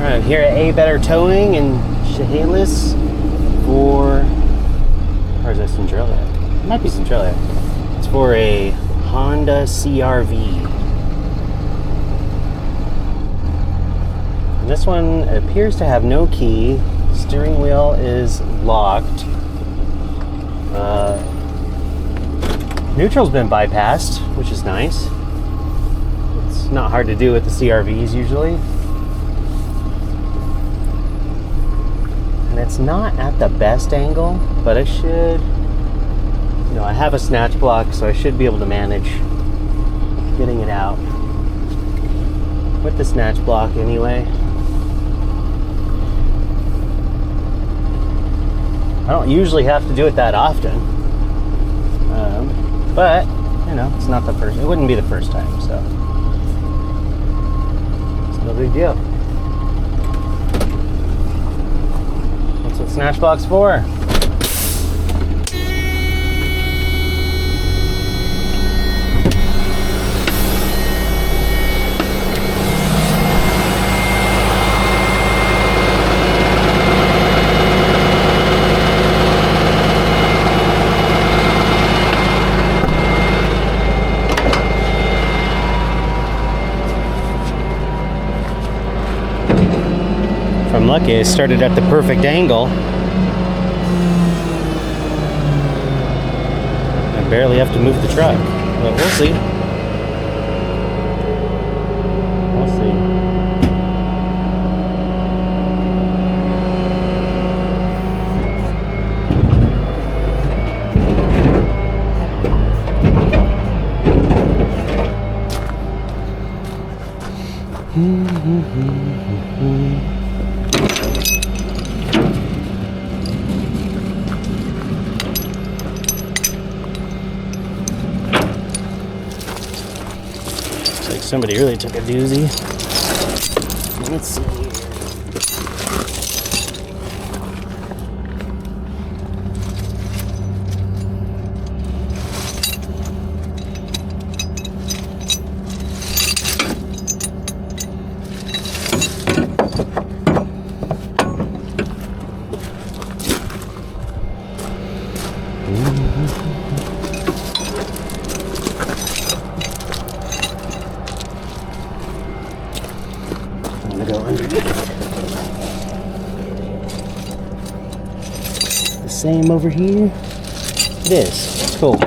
Alright, I'm here at A Better Towing in Chehalis for, or is that Centralia? It might be Centralia. It's for a Honda CRV. And this one appears to have no key. Steering wheel is locked. Neutral's been bypassed, which is nice. It's not hard to do with the CRVs usually. And it's not at the best angle, but I should, you know, I have a snatch block, so I should be able to manage getting it out with the snatch block anyway. I don't usually have to do it that often, but you know, it's not the first. It wouldn't be the first time, so it's no big deal. That's what snatch block's for. If I'm lucky, I started at the perfect angle. I barely have to move the truck, but we'll see. We'll see. Looks like somebody really took a doozy. Let's see here. I'm gonna go underneath. The same over here. It is. Cool.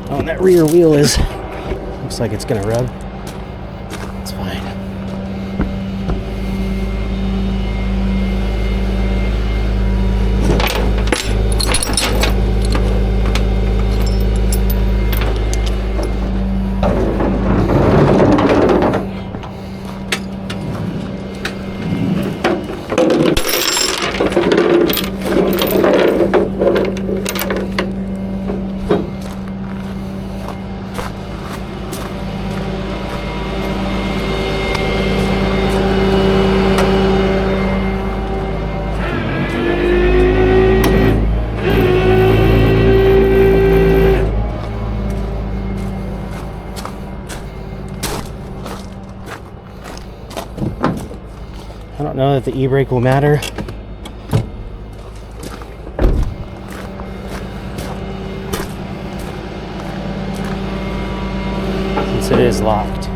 Oh, and that rear wheel is, looks like it's gonna rub. It's fine. I don't know that the e-brake will matter. Since it is locked.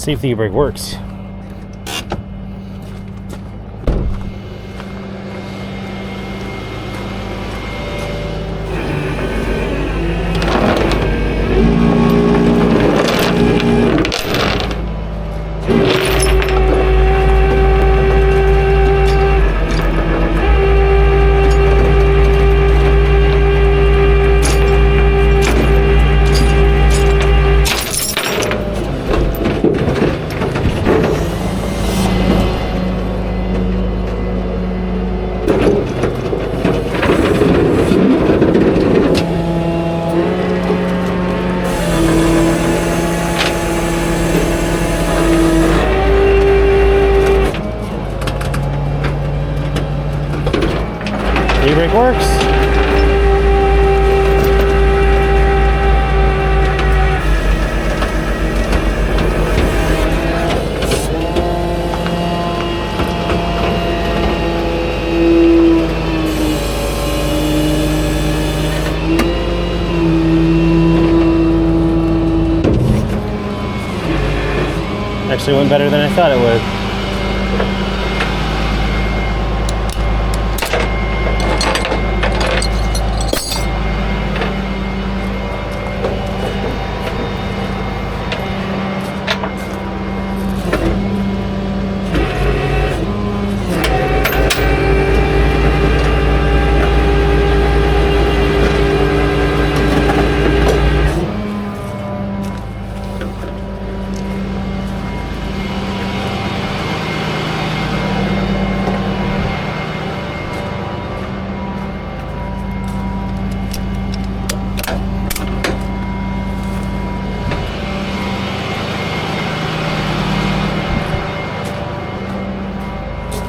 See if the e-brake works. E-brake works. Actually went better than I thought it would.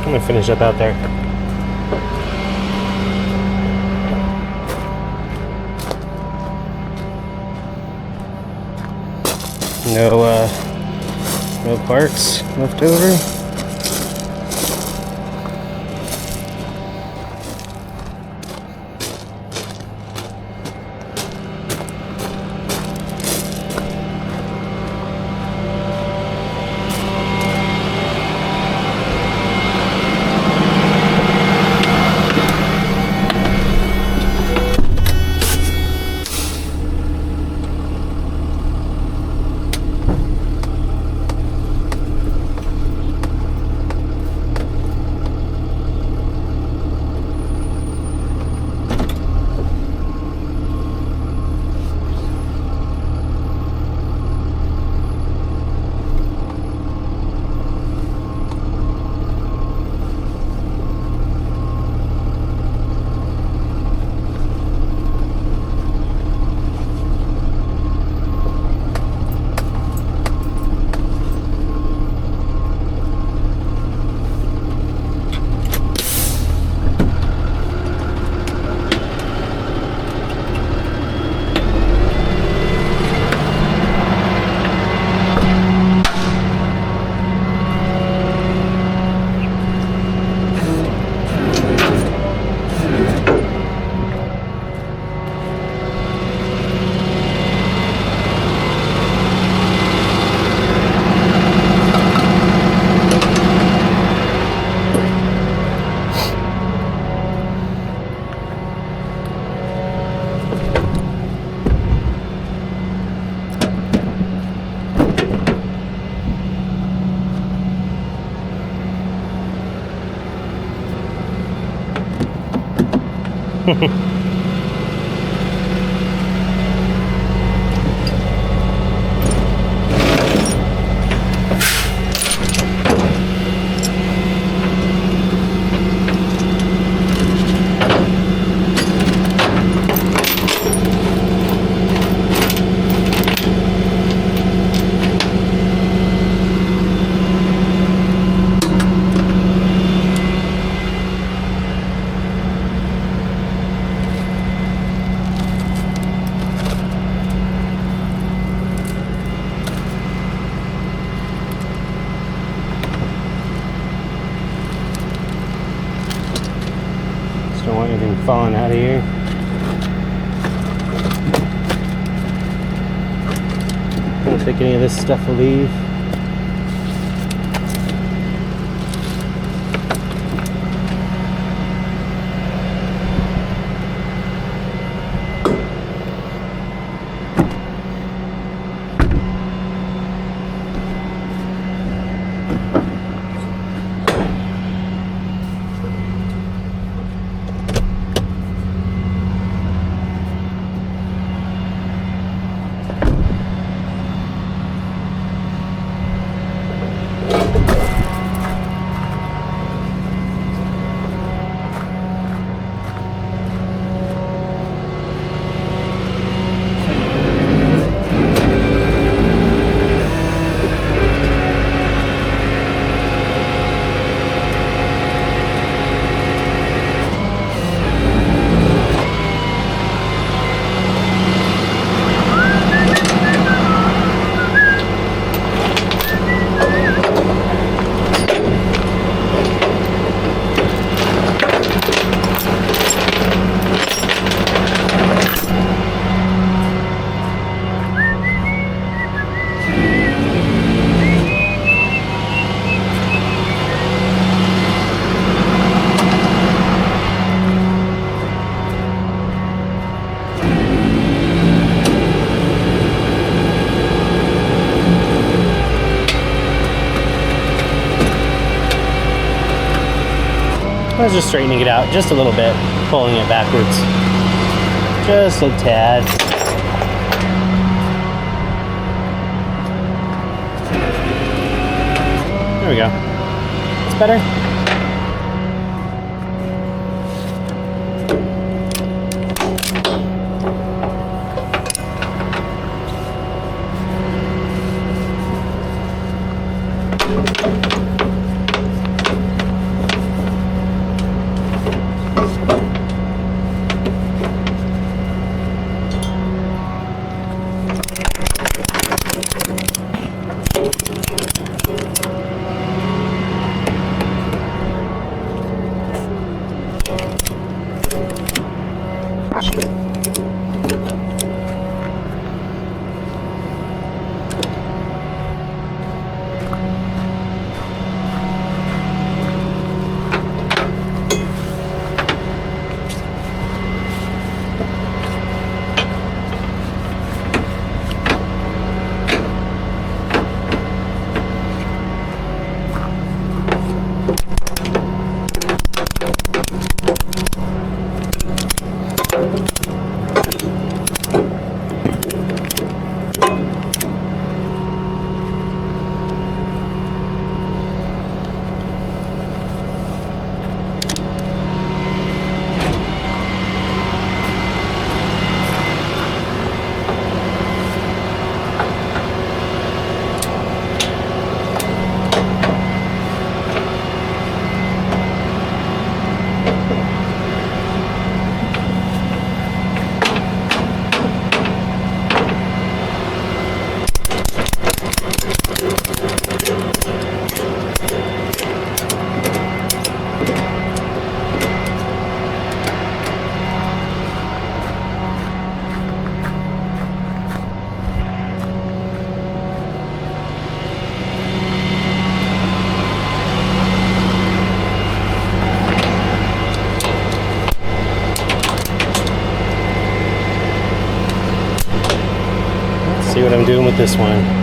I'm gonna finish up out there. No parts left over. Don't want anything falling out of here. Don't think any of this stuff will leave. I was just straightening it out just a little bit, pulling it backwards. Just a tad. There we go. It's better. See what I'm doing with this one.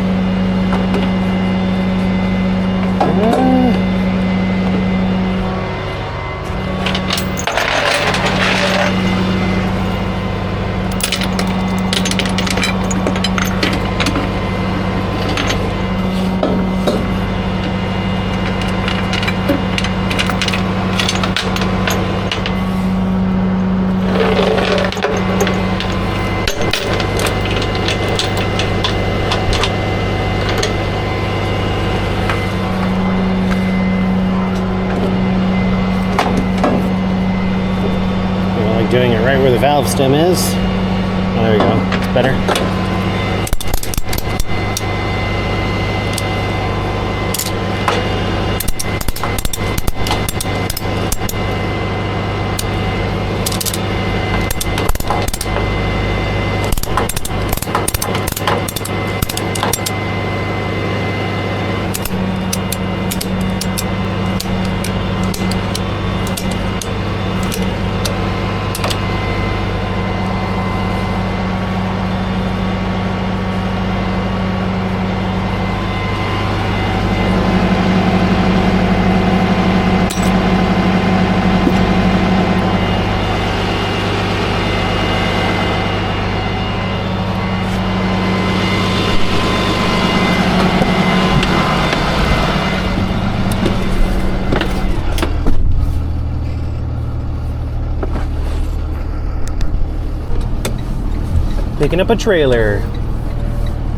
Doing it right where the valve stem is. Oh, there we go. It's better. Picking up a trailer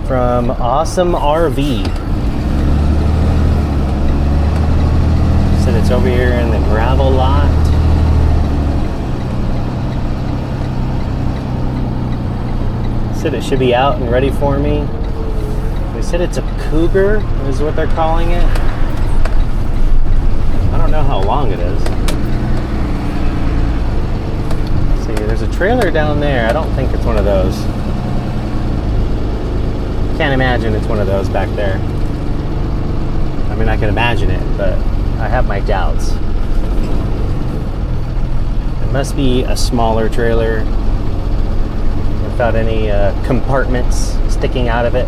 from Awesome RV. Said it's over here in the gravel lot. Said it should be out and ready for me. They said it's a Cougar, is what they're calling it. I don't know how long it is. See, there's a trailer down there. I don't think it's one of those. Can't imagine it's one of those back there. I mean, I can imagine it, but I have my doubts. It must be a smaller trailer without any compartments sticking out of it.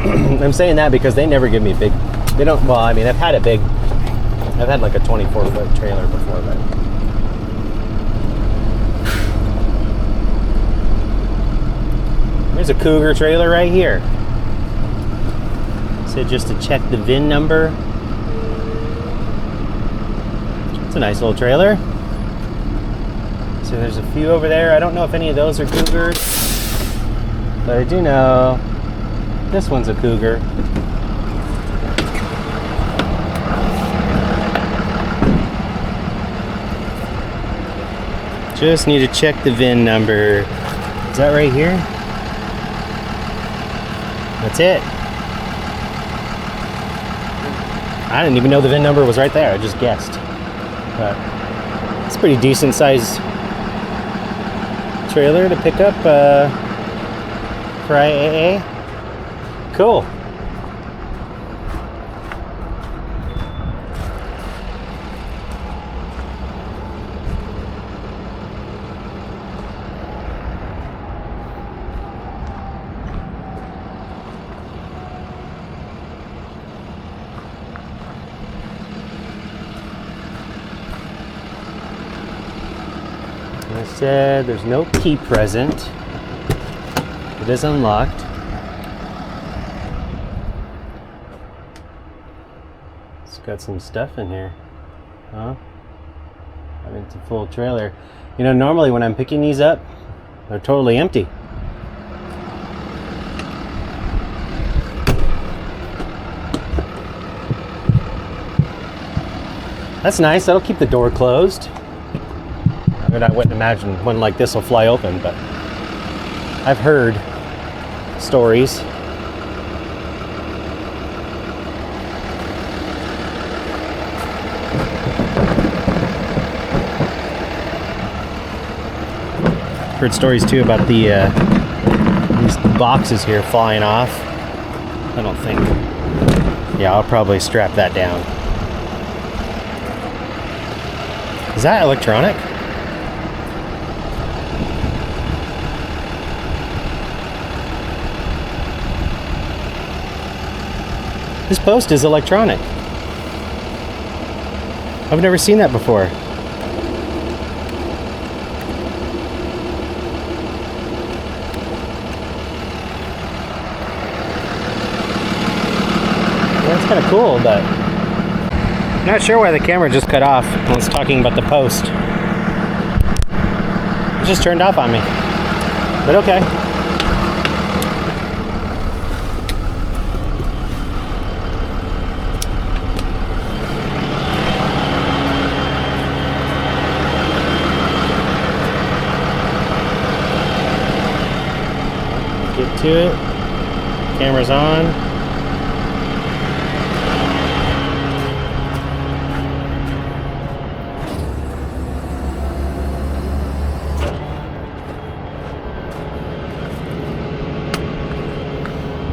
I'm saying that because they never give me big. They don't. Well, I mean, I've had like a 24-foot trailer before, but. There's a Cougar trailer right here. So just to check the VIN number. It's a nice little trailer. So there's a few over there. I don't know if any of those are Cougars, but I do know this one's a Cougar. Just need to check the VIN number. Is that right here? That's it. I didn't even know the VIN number was right there. I just guessed. But it's a pretty decent size trailer to pick up for IAA. Cool. I said there's no key present. It is unlocked. It's got some stuff in here. Huh? I mean, it's a full trailer. You know, normally when I'm picking these up, they're totally empty. That's nice. That'll keep the door closed. I mean, I wouldn't imagine one like this will fly open, but I've heard stories. Heard stories too about these boxes here flying off. I don't think. Yeah, I'll probably strap that down. Is that electronic? This post is electronic. I've never seen that before. That's kind of cool, but I'm not sure why the camera just cut off when I was talking about the post. It just turned off on me. But okay. Get to it. Camera's on.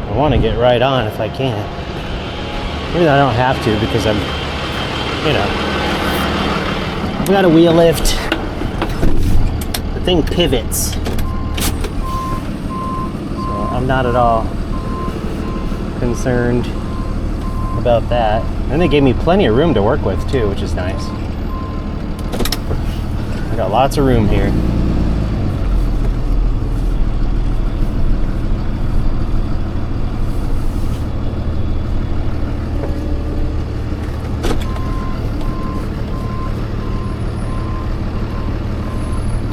I want to get right on if I can. Even though I don't have to because I'm, you know, I've got a wheel lift. The thing pivots. I'm not at all concerned about that. And they gave me plenty of room to work with too, which is nice. I got lots of room here.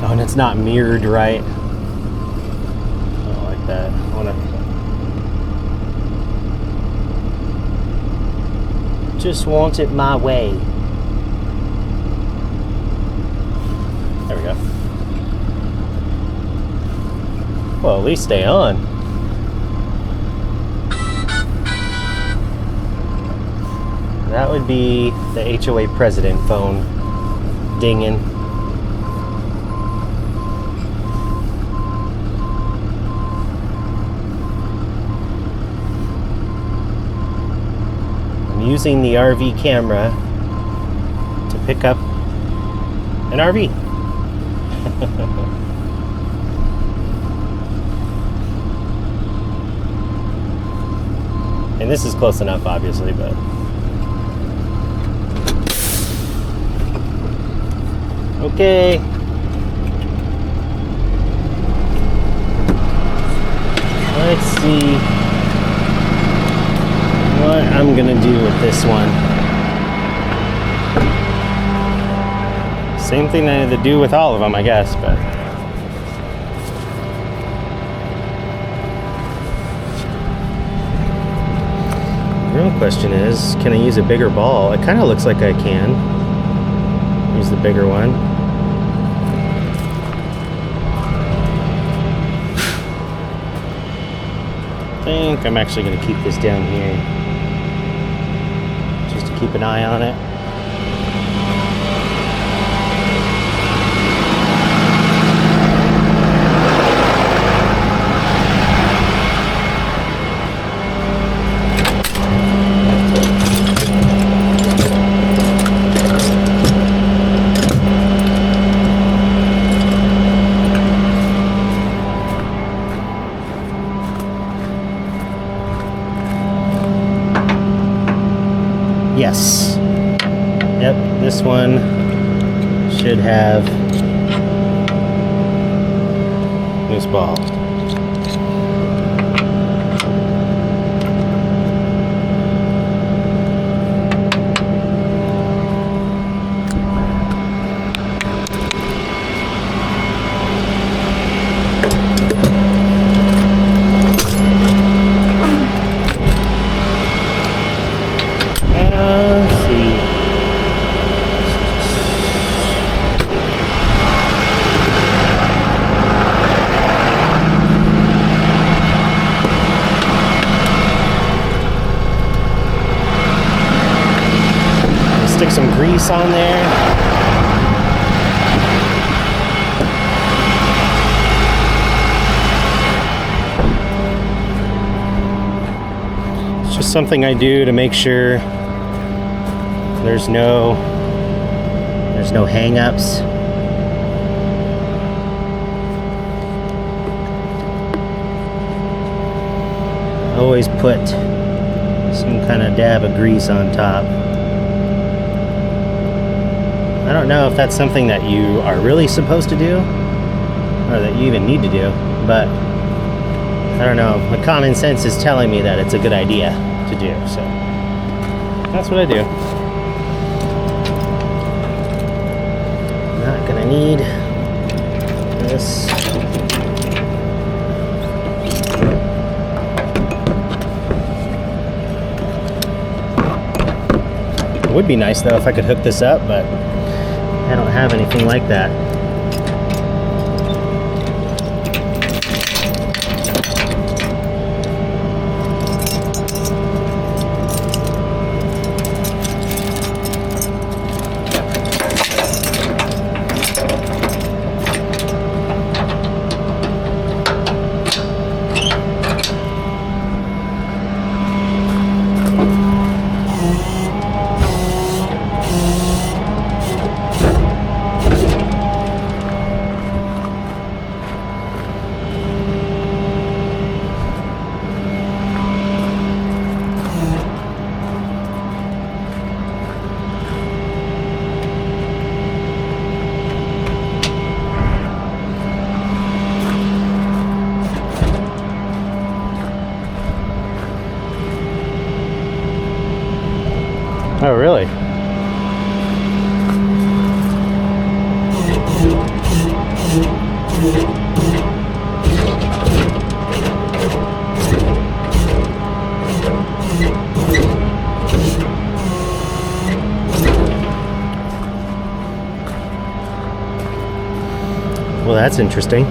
Oh, and it's not mirrored right. That. I want to just want it my way. There we go. Well, at least stay on. That would be the HOA president phone dinging. Using the RV camera to pick up an RV. this is close enough, obviously, but okay. Let's see what I'm gonna do with this one. Same thing I had to do with all of them, I guess, but the real question is, can I use a bigger ball? It kind of looks like I can use the bigger one. I think I'm actually going to keep this down here just to keep an eye on it. Yes. Yep, this one should have loose ball. Stick some grease on there. It's just something I do to make sure there's no hang-ups. Always put some kind of dab of grease on top. I don't know if that's something that you are really supposed to do or that you even need to do, but I don't know. My common sense is telling me that it's a good idea to do, so that's what I do. Not gonna need this. It would be nice though if I could hook this up, but I don't have anything like that. Oh, really? Well, that's interesting.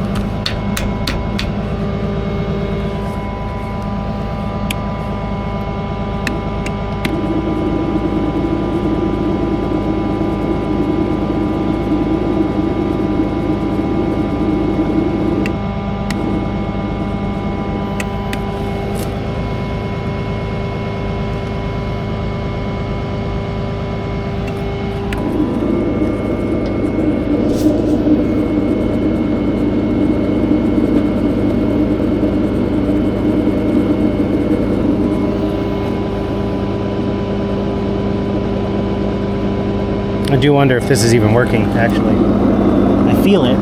do wonder if this is even working, actually. I feel it.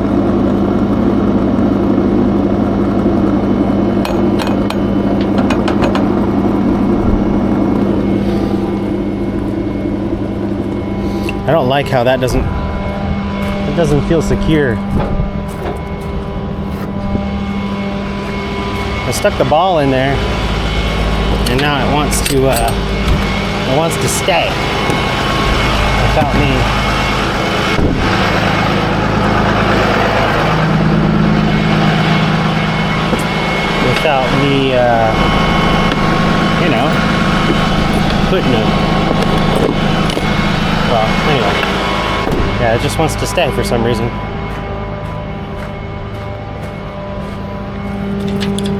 I don't like how that doesn't feel secure. I stuck the ball in there, and now it wants to stay without me. You know, putting it. Well, anyway, yeah, it just wants to stay for some reason.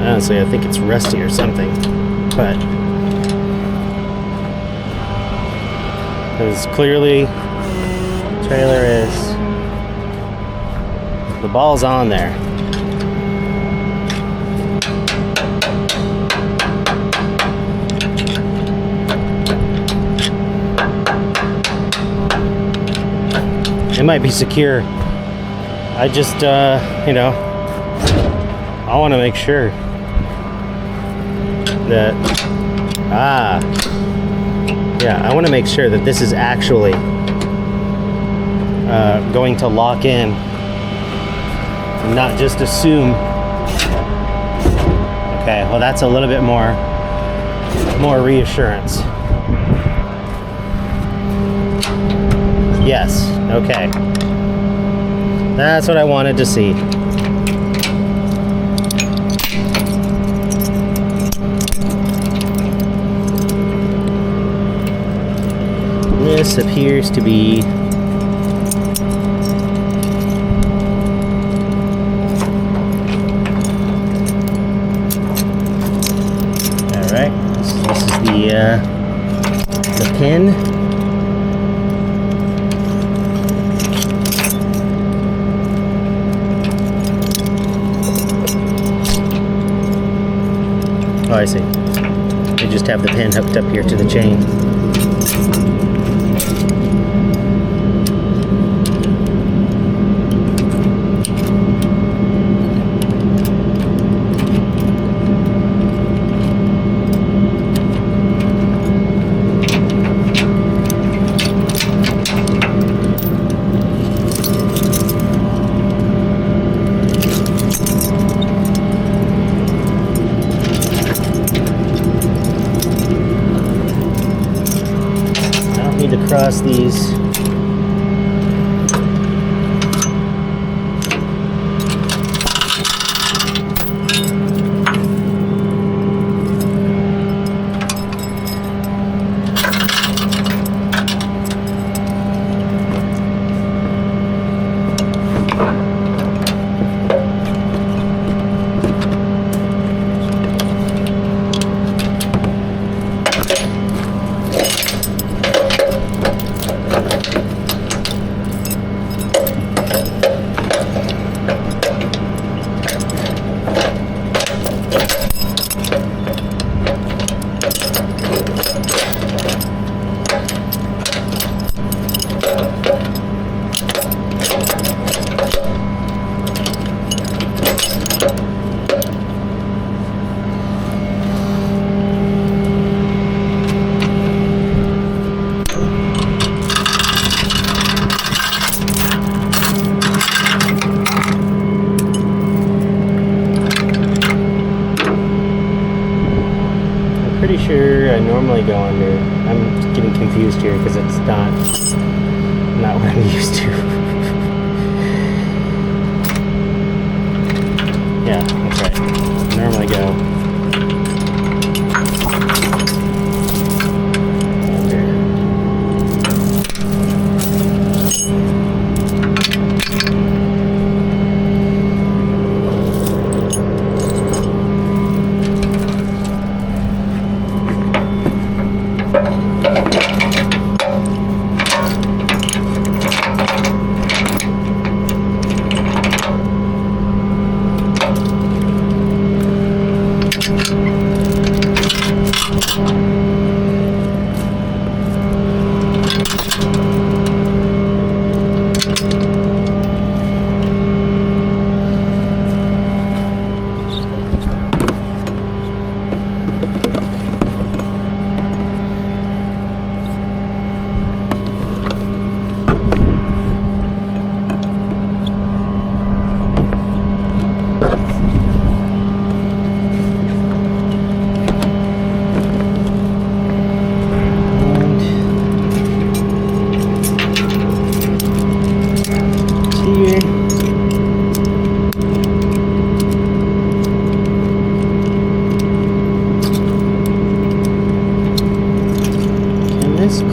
Honestly, I think it's rusty or something, but because clearly the trailer is, the ball's on there. It might be secure. I just, you know, I want to make sure that, yeah, I want to make sure that this is actually going to lock in, and not just assume. Okay, well, that's a little bit more reassurance. Yes, okay. That's what I wanted to see. This appears to be alright. This is the pin. Oh, I see. We just have the pin hooked up here to the chain. Cross these. Pretty sure I normally go under. I'm getting confused here because it's not what I'm used to. Yeah, that's right. I normally go under.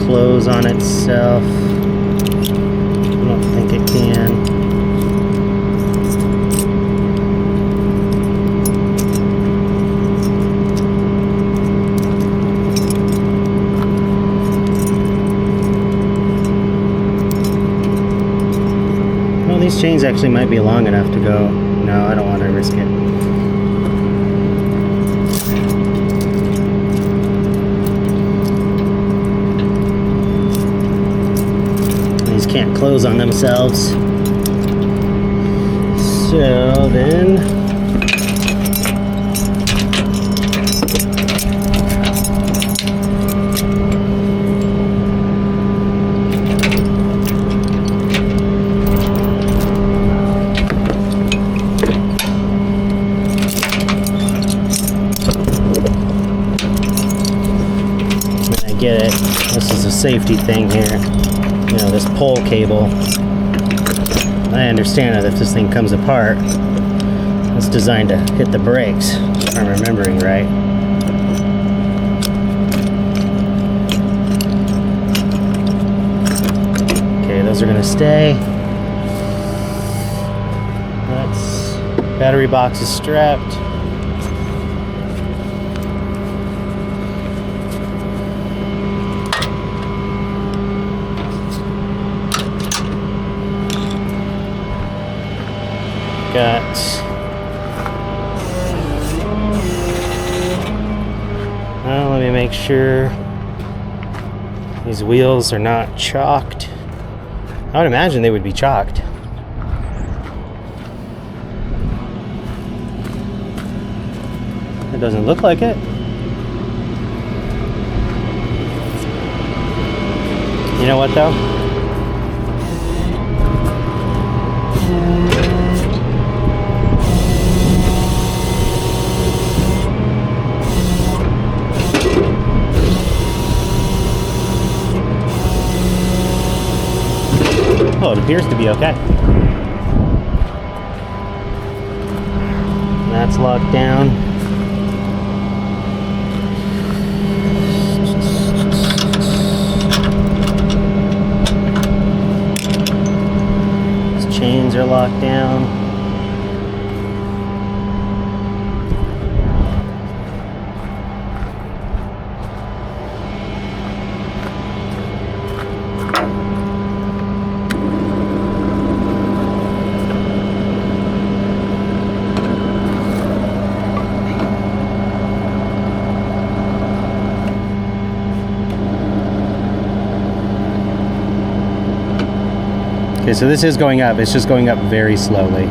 close on itself. I don't think it can. Well, these chains actually might be long enough to go. No, I don't want to risk it. Can't close on themselves. So then I get it. This is a safety thing here. You know, this pole cable. I understand that if this thing comes apart, it's designed to hit the brakes, if I'm remembering right. Okay, those are gonna stay. That's battery box is strapped. Well, let me make sure these wheels are not chalked. I would imagine they would be chalked. It doesn't look like it. You know what though? Oh, it appears to be okay. That's locked down. These chains are locked down. Okay, so this is going up. It's just going up very slowly.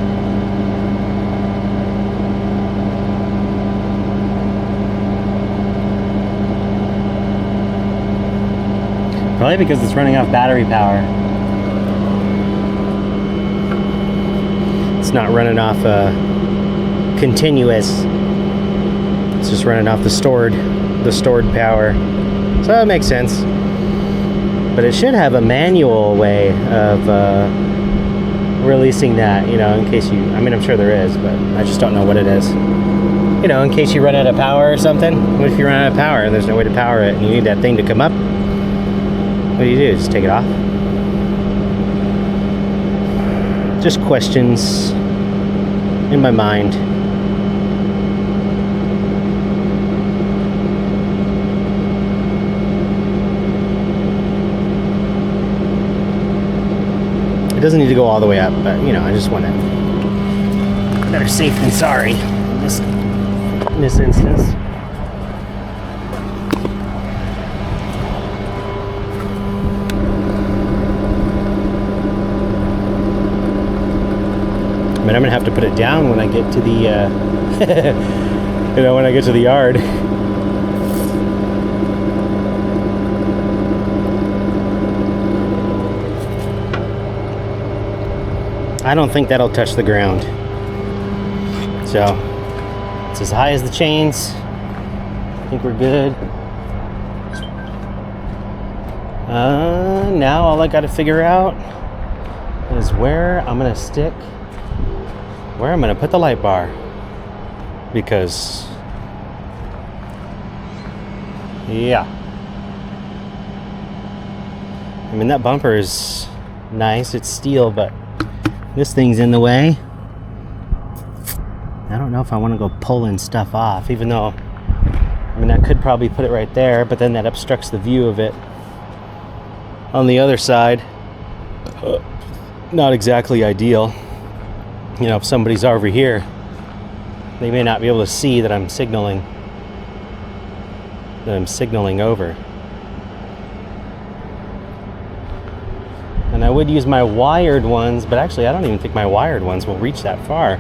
Probably because it's running off battery power. It's not running off continuous. It's just running off the stored power. So that makes sense. But it should have a manual way of releasing that, you know, in case you, I mean, I'm sure there is, but I just don't know what it is. You know, in case you run out of power or something. What if you run out of power and there's no way to power it and you need that thing to come up? What do? Just take it off? Just questions in my mind. It doesn't need to go all the way up, but you know, I just want to. Better safe than sorry in this instance. I mean, I'm gonna have to put it down when I get to the, you know, when I get to the yard. I don't think that'll touch the ground. So, it's as high as the chains. I think we're good. Now all I gotta figure out is where I'm gonna put the light bar. Because, yeah. I mean, that bumper is nice, it's steel, but this thing's in the way. I don't know if I want to go pulling stuff off, even though, I mean, I could probably put it right there, but then that obstructs the view of it on the other side. Not exactly ideal. You know, if somebody's over here, they may not be able to see that I'm signaling over. And I would use my wired ones, but actually I don't even think my wired ones will reach that far.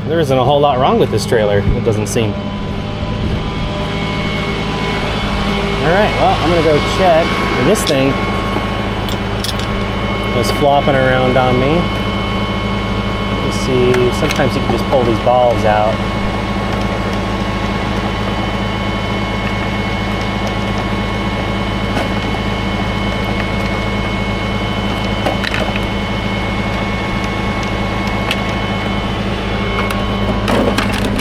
There isn't a whole lot wrong with this trailer, it doesn't seem. Alright, well, I'm gonna go check. And this thing was flopping around on me. You see, sometimes you can just pull these balls out.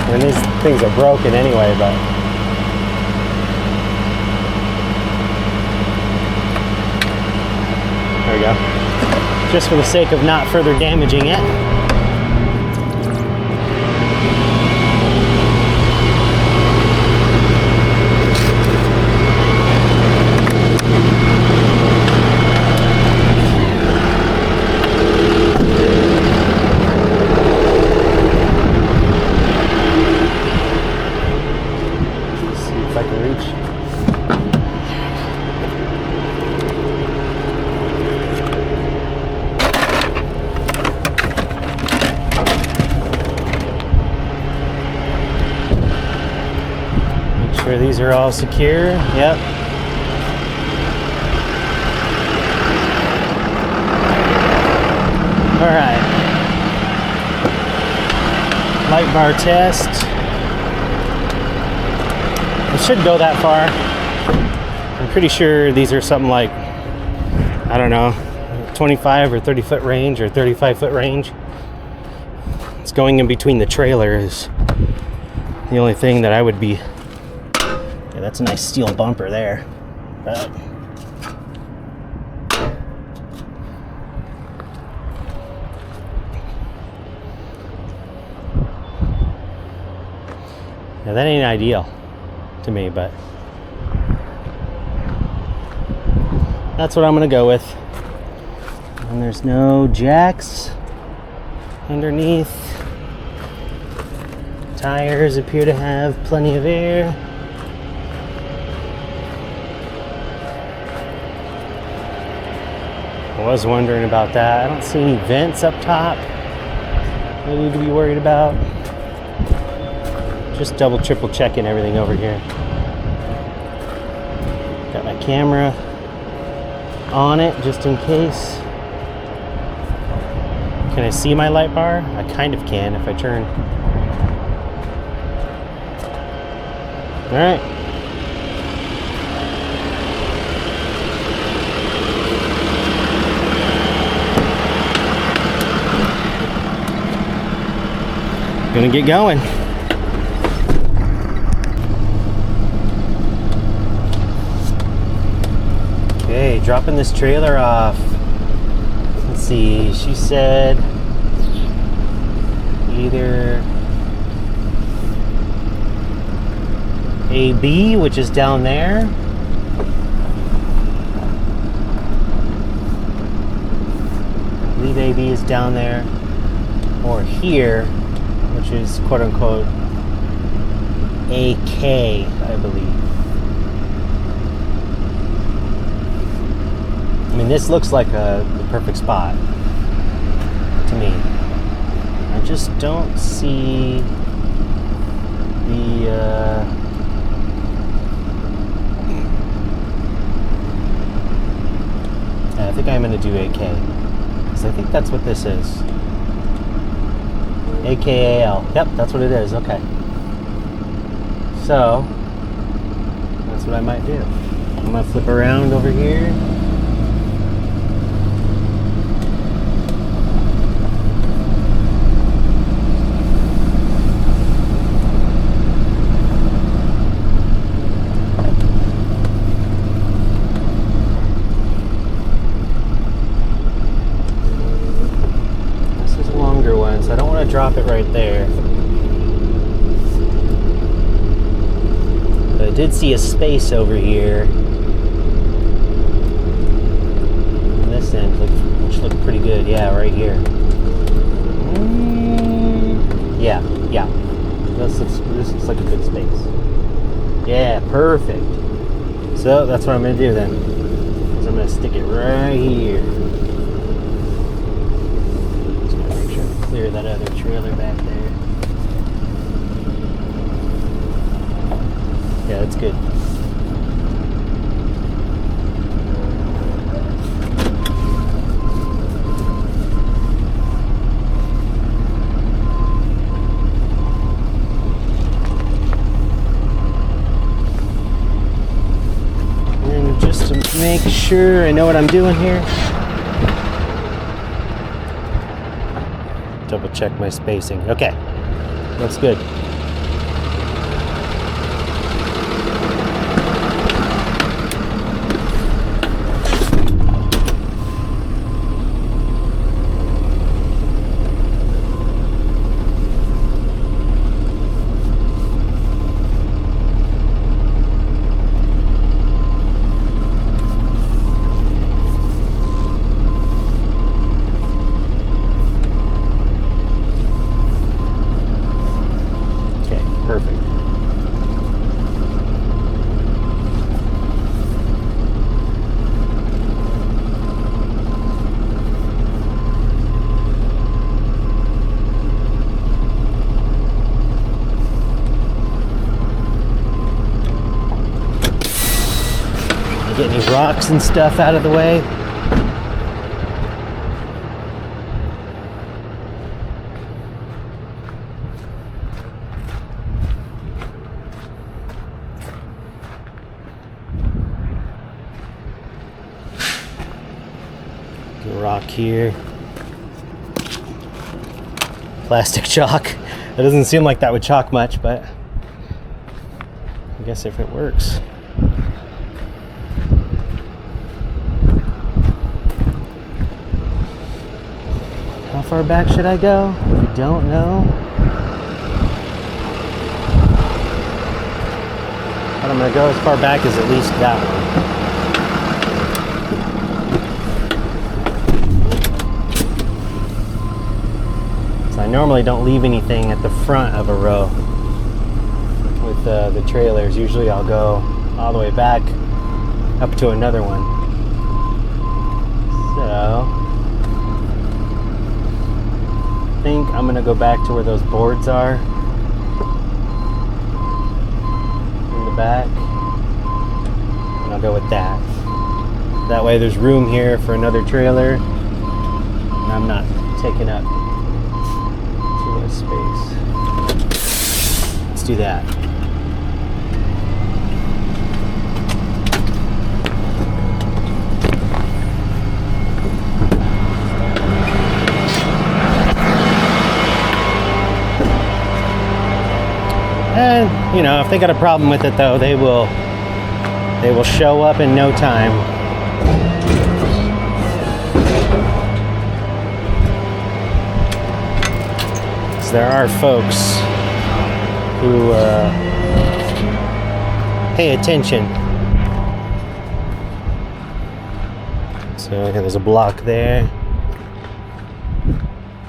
I mean, these things are broken anyway, but there we go. Just for the sake of not further damaging it. These are all secure. Yep. All right. Light bar test. It shouldn't go that far. I'm pretty sure these are something like, I don't know, 25 or 30 foot range or 35 foot range. It's going in between the trailer is the only thing that I would be. Yeah, that's a nice steel bumper there. Yeah, that ain't ideal to me, but that's what I'm gonna go with. And there's no jacks underneath. Tires appear to have plenty of air. I was wondering about that. I don't see any vents up top I need to be worried about. Just double, triple checking everything over here. Got my camera on it just in case. Can I see my light bar? I kind of can if I turn. All right. Gonna get going. Okay, dropping this trailer off. Let's see, she said either AB, which is down there. I believe AB is down there, or here, which is quote unquote AK, I believe. I mean, this looks like the perfect spot to me. I just don't see the I think I'm going to do AK, because I think that's what this is. AKAL. Yep, that's what it is. Okay. So, that's what I might do. I'm going to flip around over here. right there. But I did see a space over here. On this end, which looked pretty good. Yeah, right here. Yeah. This looks like a good space. Yeah, perfect. So that's what I'm gonna do then. Is I'm gonna stick it right here. Just gonna make sure I clear that other trailer back there. Yeah, that's good. Make sure I know what I'm doing here. Double check my spacing. Okay, looks good. Get any rocks and stuff out of the way. Get a rock here. Plastic chalk. It doesn't seem like that would chalk much, but I guess if it works. How far back should I go? If you don't know. But I'm going to go as far back as at least that one. So I normally don't leave anything at the front of a row with the trailers. Usually I'll go all the way back up to another one. So I think I'm gonna go back to where those boards are in the back, and I'll go with that. That way there's room here for another trailer, and I'm not taking up too much space. Let's do that. And, you know, if they got a problem with it though, they will show up in no time. So there are folks who pay attention. So okay, there's a block there.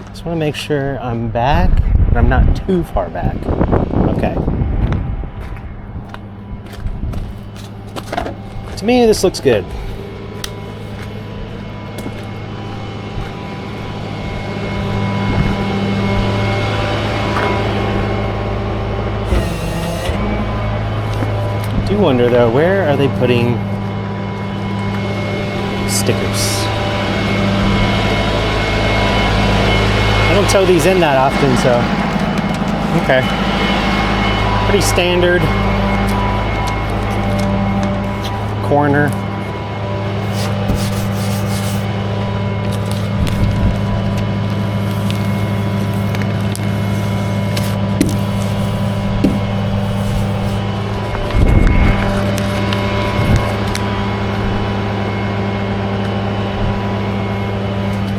Just want to make sure I'm back, but I'm not too far back. Okay. To me, this looks good. I do wonder though, where are they putting stickers? I don't tow these in that often, so okay. Pretty standard corner.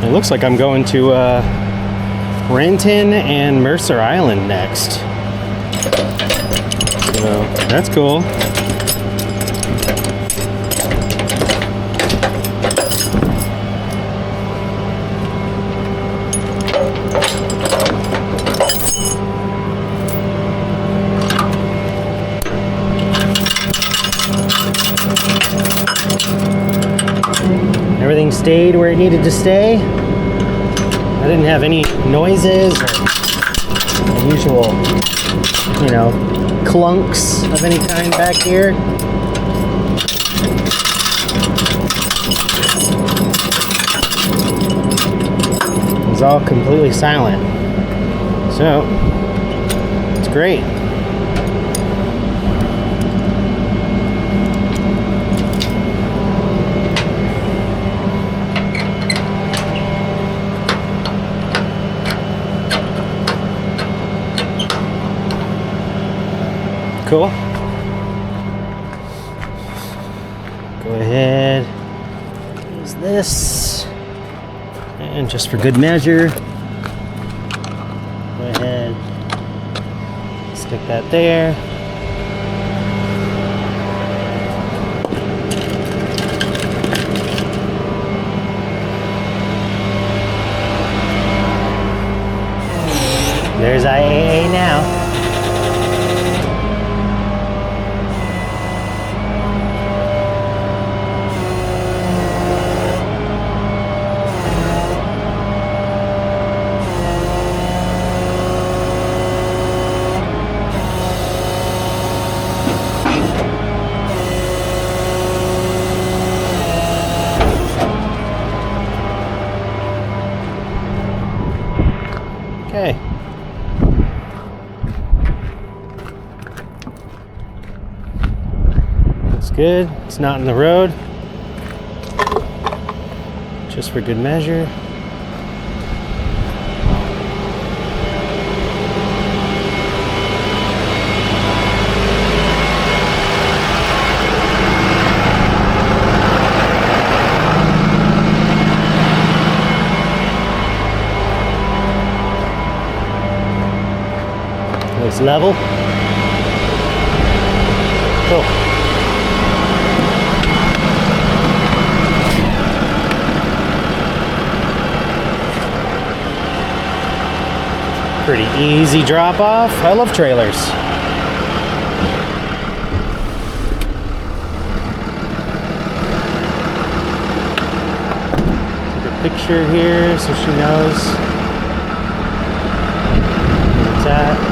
It looks like I'm going to Renton and Mercer Island next. So that's cool. Everything stayed where it needed to stay. I didn't have any noises or unusual, you know, clunks of any kind back here. It was all completely silent. So, it's great. Cool. Go ahead, use this, and just for good measure, go ahead, stick that there. There's IAA now. Okay. It's good. It's not in the road. Just for good measure. It's level. Cool. Pretty easy drop off. I love trailers. Take a picture here so she knows where it's at.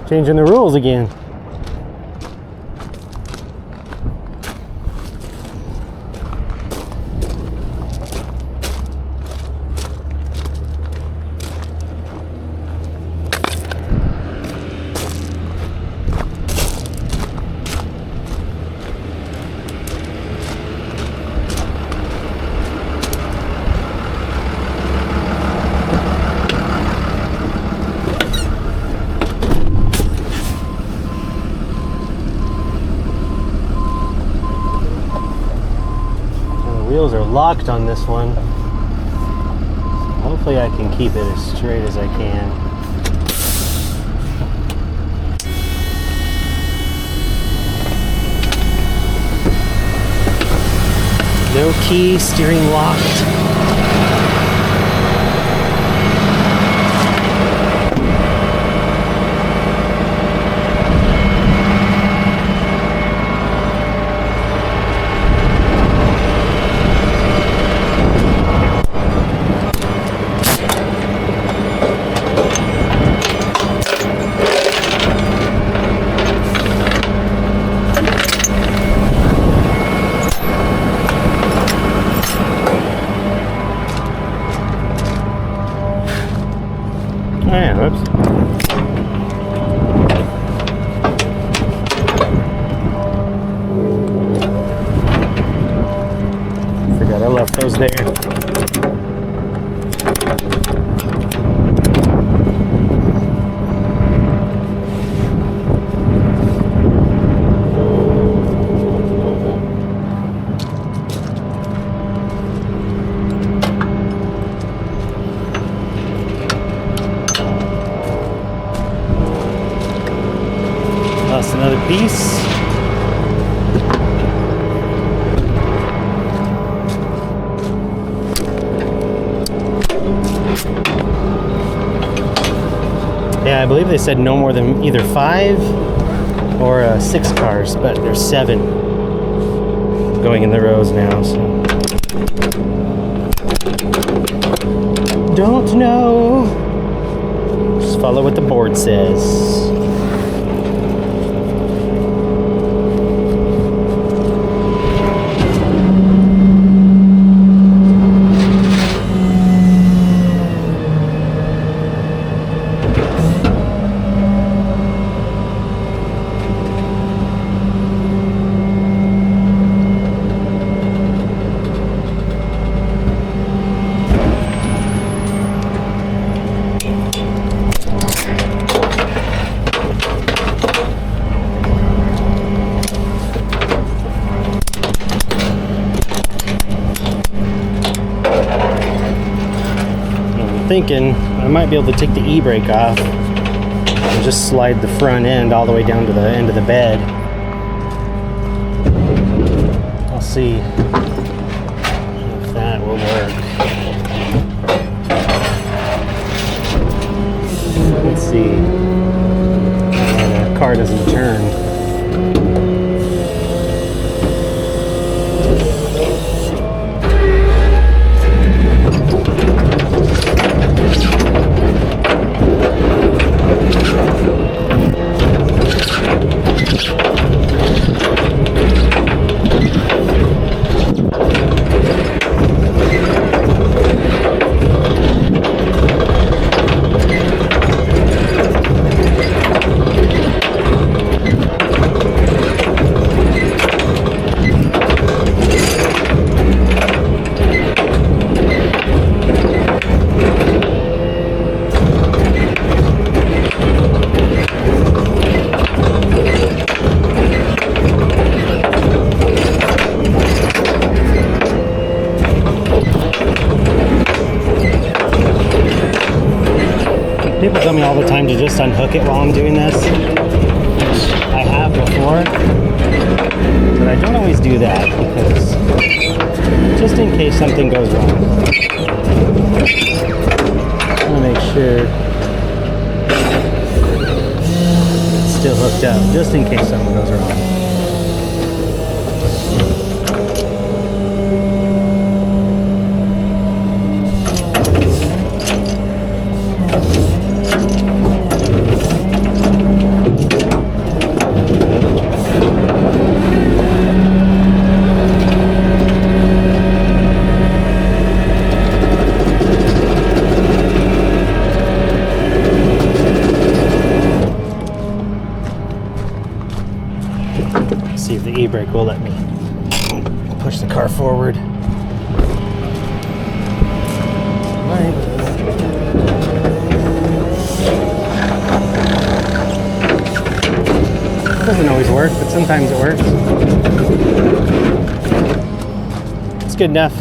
Changing the rules again. Wheels are locked on this one. Hopefully I can keep it as straight as I can. No key, steering locked. rose there. Lost another piece. Yeah, I believe they said no more than either 5 or 6 cars, but there's 7 going in the rows now, so don't know. Just follow what the board says. Thinking I might be able to take the e-brake off and just slide the front end all the way down to the end of the bed. I'll see if that will work. Let's see. The car doesn't turn. People tell me all the time to just unhook it while I'm doing this, which I have before, but I don't always do that because just in case something goes wrong. I want to make sure it's still hooked up, just in case something goes wrong. See if the e-brake will let me push the car forward. Alright. Doesn't always work, but sometimes it works. It's good enough.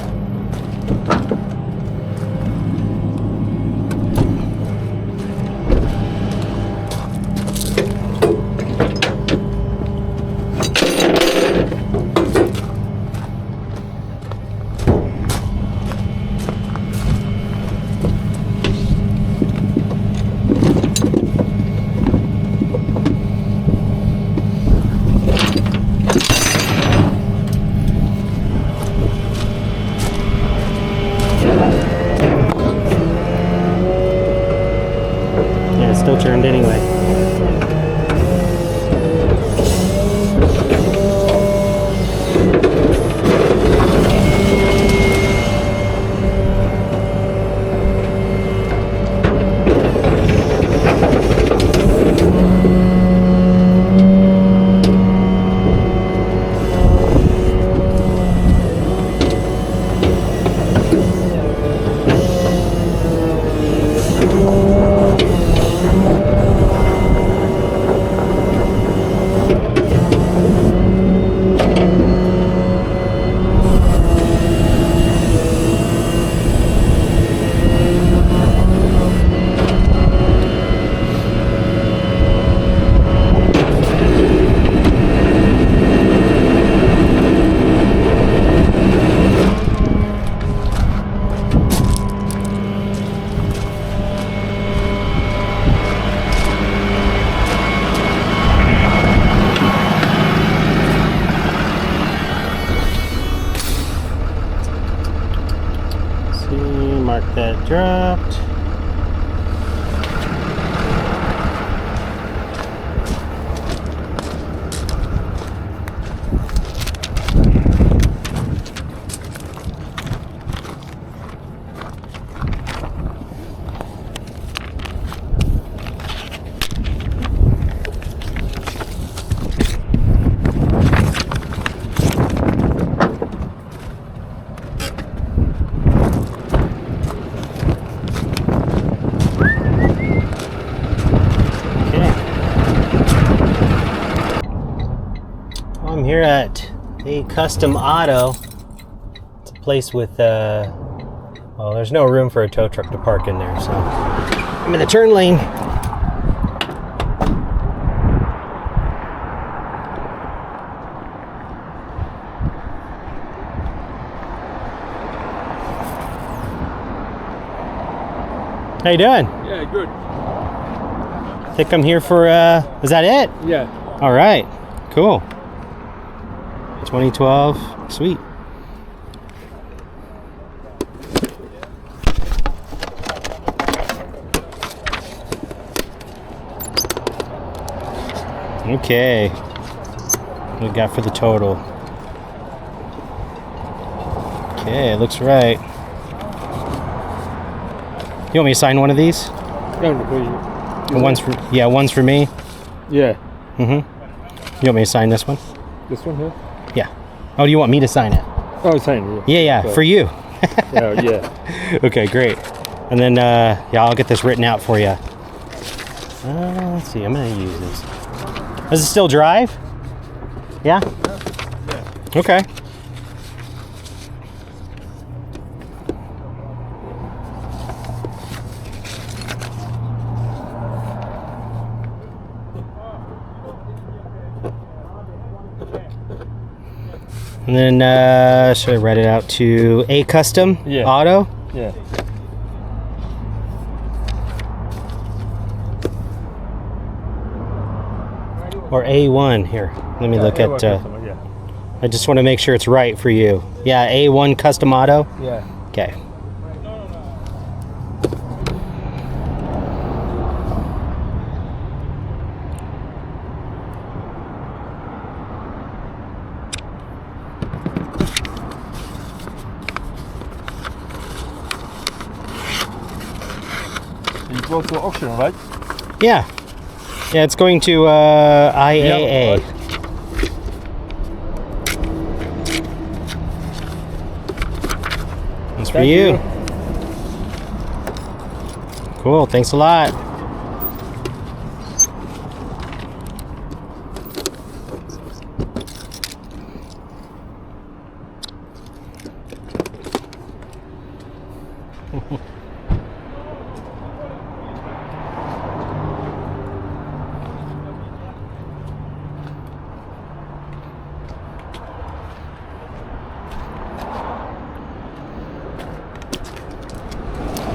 Still turned anyway. See, mark that dropped. I'm here at a custom auto. It's a place with, well, there's no room for a tow truck to park in there, so I'm in the turn lane. How you doing? Yeah, good. I think I'm here for, is that it? Yeah. All right, cool. 2012, sweet. Okay, what we got for the total? Okay, looks right. You want me to sign one of these? One's for, yeah, one's for me. Yeah. You want me to sign this one? This one here? Yeah. Oh, do you want me to sign it? Oh, sign. Yeah, Okay. for you. Yeah. Okay, great. And then, yeah, I'll get this written out for you. Let's see, I'm gonna use this. Does it still drive? Yeah? Okay. And then, should I write it out to A Custom Auto? Yeah. Or A1 here. Let me look at, I just want to make sure it's right for you. Yeah, A1 Custom Auto? Yeah. Okay. You go to auction, right? Yeah. Yeah, it's going to IAA. Yeah, That's for you. Cool, thanks a lot.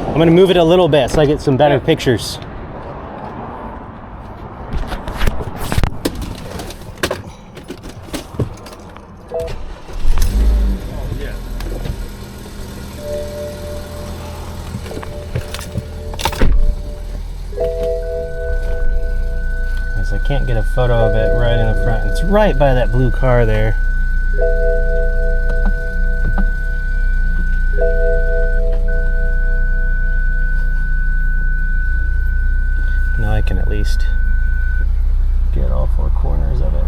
I'm gonna move it a little bit so I get some better pictures. Because I can't get a photo of it right in the front. It's right by that blue car there. Now I can at least get all four corners of it.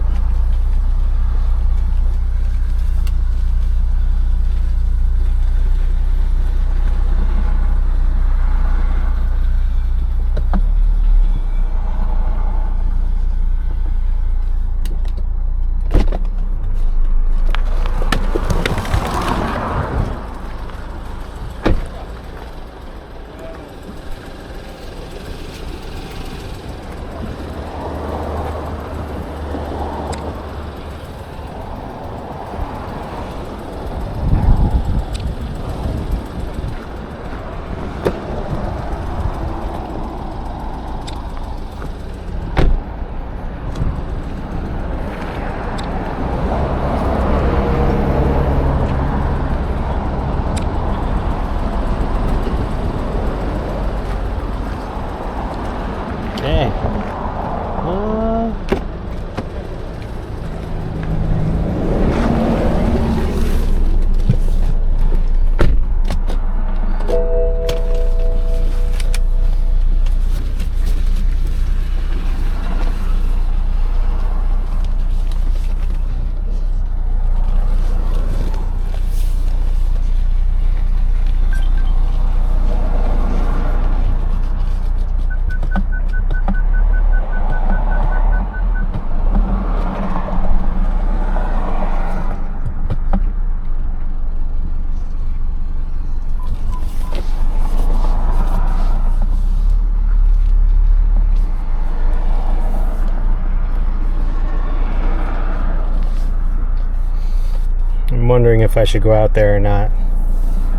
wondering if I should go out there or not.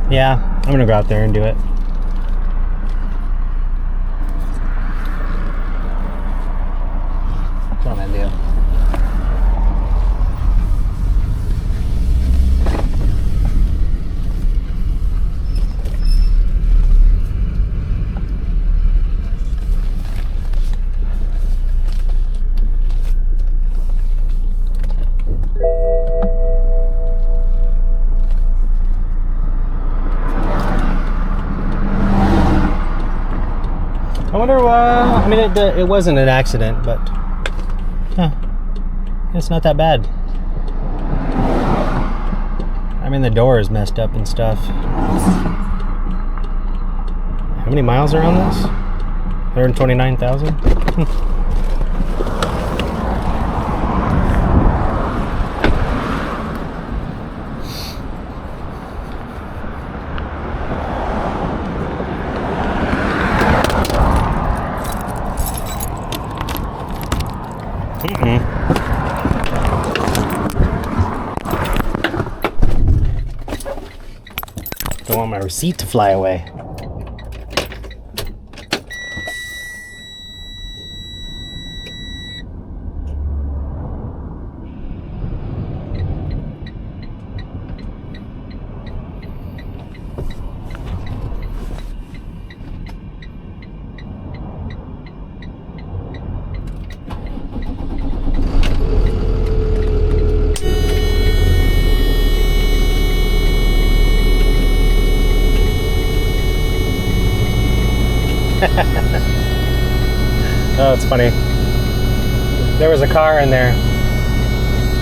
Yeah, I'm gonna go out there and do it. That's what I'm gonna do. I wonder why. I mean, it wasn't an accident, but it's not that bad. I mean, the door is messed up and stuff. How many miles are on this? 129,000? Don't want my receipt to fly away. Oh, it's funny. There was a car in there,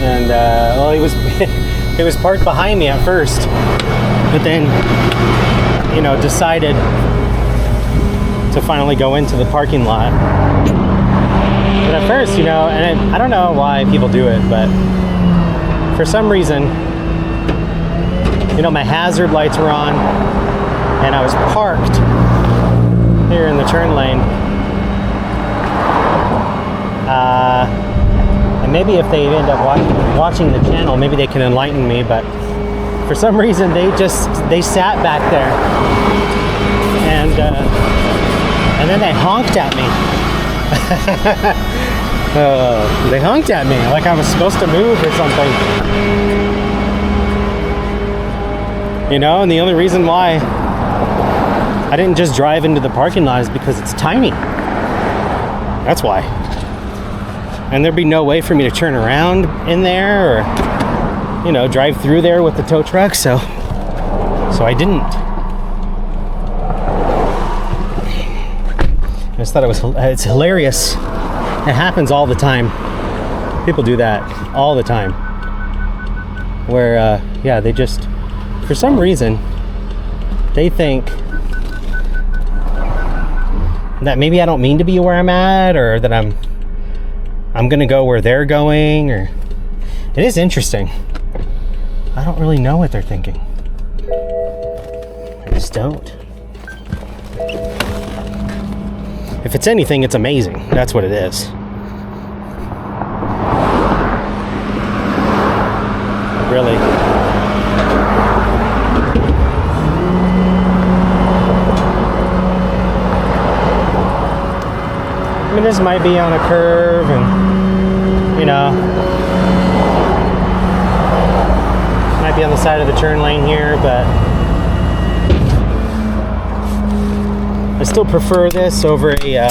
and well, it was parked behind me at first, but then, you know, decided to finally go into the parking lot. But at first, you know, and I don't know why people do it, but for some reason, you know, my hazard lights were on, and I was parked here in the turn lane. And maybe if they end up watching the channel, maybe they can enlighten me, but for some reason they sat back there and then they honked at me. They honked at me like I was supposed to move or something. You know, and the only reason why I didn't just drive into the parking lot is because it's tiny. That's why. And there'd be no way for me to turn around in there or, you know, drive through there with the tow truck, so I didn't. I just thought it's hilarious. It happens all the time. People do that all the time. Where, yeah, they just, for some reason, they think that maybe I don't mean to be where I'm at, or that I'm gonna go where they're going, or it is interesting. I don't really know what they're thinking. I just don't. If it's anything, it's amazing. That's what it is. Really. I mean, this might be on a curve, and you know, might be on the side of the turn lane here, but I still prefer this over a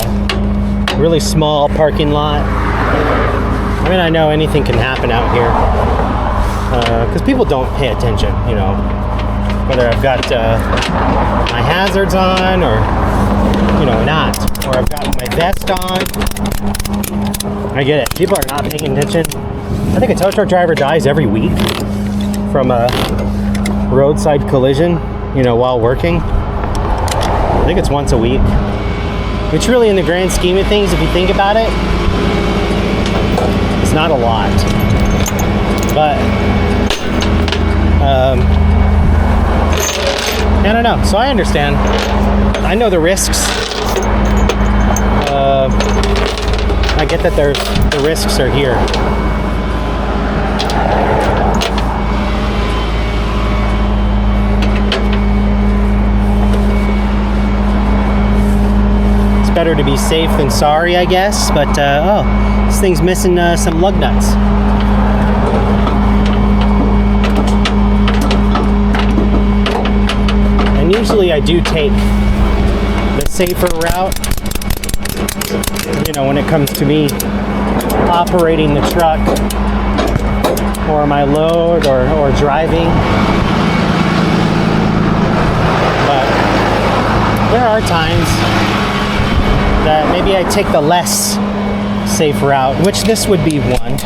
really small parking lot. I mean, I know anything can happen out here because people don't pay attention, you know, whether I've got my hazards on or, you know, not, or I've got my vest on. I get it. People are not paying attention. I think a tow truck driver dies every week from a roadside collision, you know, while working. I think it's once a week, which really, in the grand scheme of things, if you think about it, it's not a lot. But I don't know. So I understand. I know the risks. I get that the risks are here. better to be safe than sorry, I guess. But oh, this thing's missing some lug nuts. And usually I do take the safer route, you know, when it comes to me operating the truck or my load or driving. But there are times that maybe I take the less safe route, which this would be one.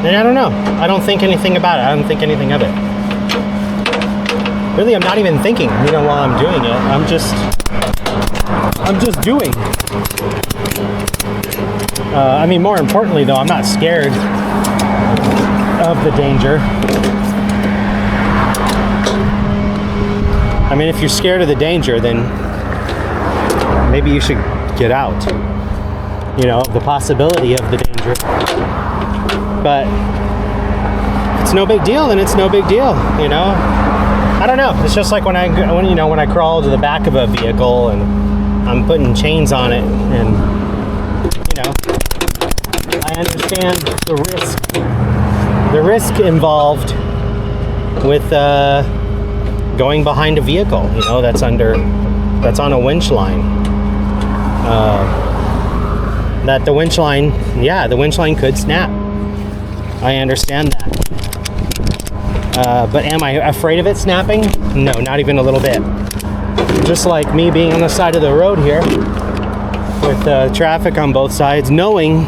And I don't know. I don't think anything about it. I don't think anything of it. Really, I'm not even thinking, you know, while I'm doing it. I'm just doing. I mean, more importantly, though, I'm not scared of the danger. I mean, if you're scared of the danger, then maybe you should get out, you know, the possibility of the danger. But if it's no big deal, then it's no big deal, you know. I don't know. It's just like when I crawl to the back of a vehicle and I'm putting chains on it, and you know, I understand the risk involved with going behind a vehicle, you know, that's on a winch line. That the winch line could snap. I understand that. But am I afraid of it snapping? No, not even a little bit. Just like me being on the side of the road here with traffic on both sides, knowing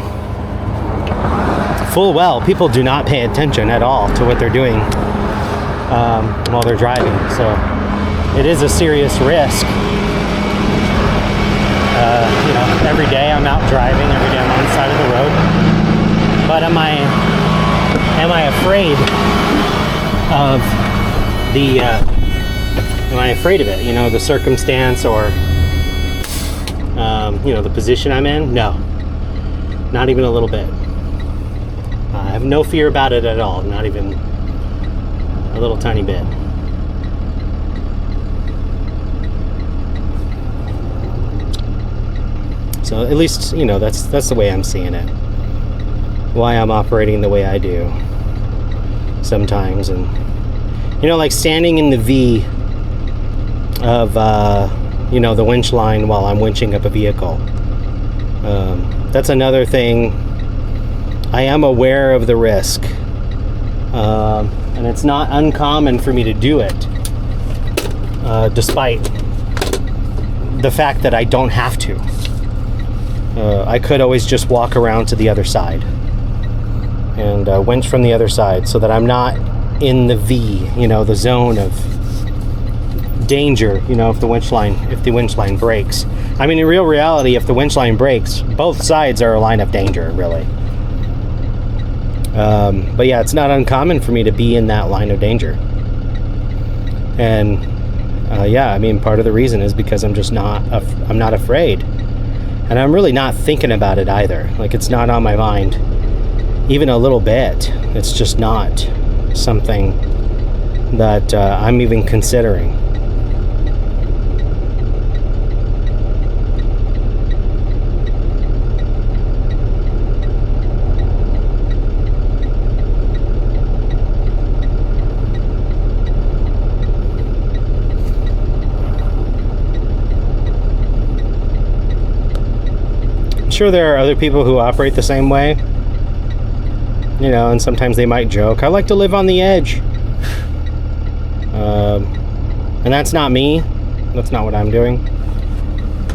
full well people do not pay attention at all to what they're doing while they're driving. So it is a serious risk. You know, every day I'm out driving, every day I'm on the side of the road. But am I afraid of am I afraid of it? You know, the circumstance or you know, the position I'm in? No, not even a little bit. I have no fear about it at all, not even a little tiny bit. So at least, you know, that's the way I'm seeing it. Why I'm operating the way I do sometimes. And you know, like standing in the V of you know, the winch line while I'm winching up a vehicle. That's another thing. I am aware of the risk, and it's not uncommon for me to do it, despite the fact that I don't have to. I could always just walk around to the other side and winch from the other side, so that I'm not in the V, you know, the zone of danger, you know, if the winch line breaks. I mean, in real reality, if the winch line breaks, both sides are a line of danger, really. But yeah, it's not uncommon for me to be in that line of danger. And yeah, I mean, part of the reason is because I'm just I'm not afraid. And I'm really not thinking about it either. Like, it's not on my mind even a little bit. It's just not something that I'm even considering. Sure, there are other people who operate the same way, you know, and sometimes they might joke, I like to live on the edge. And that's not me. That's not what I'm doing.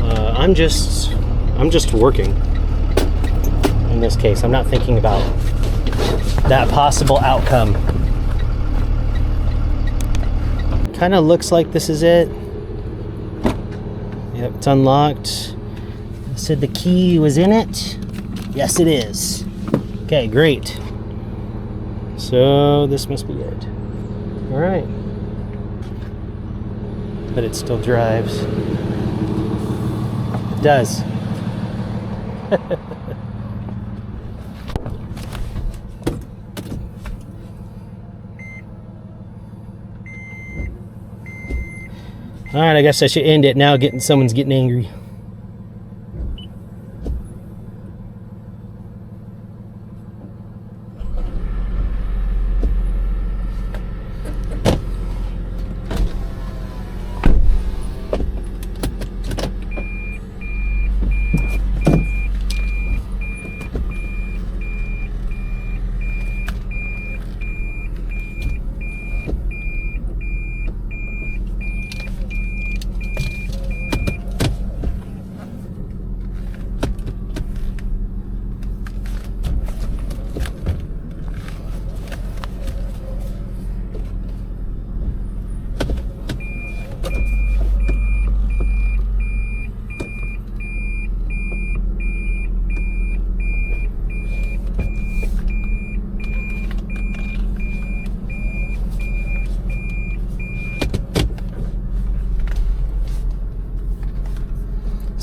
I'm just working. In this case, I'm not thinking about that possible outcome. Kind of looks like this is it. Yep, it's unlocked. Said the key was in it. Yes, it is. Okay, great. So this must be it. All right. But it still drives. It does. All right, I guess I should end it now. Someone's getting angry.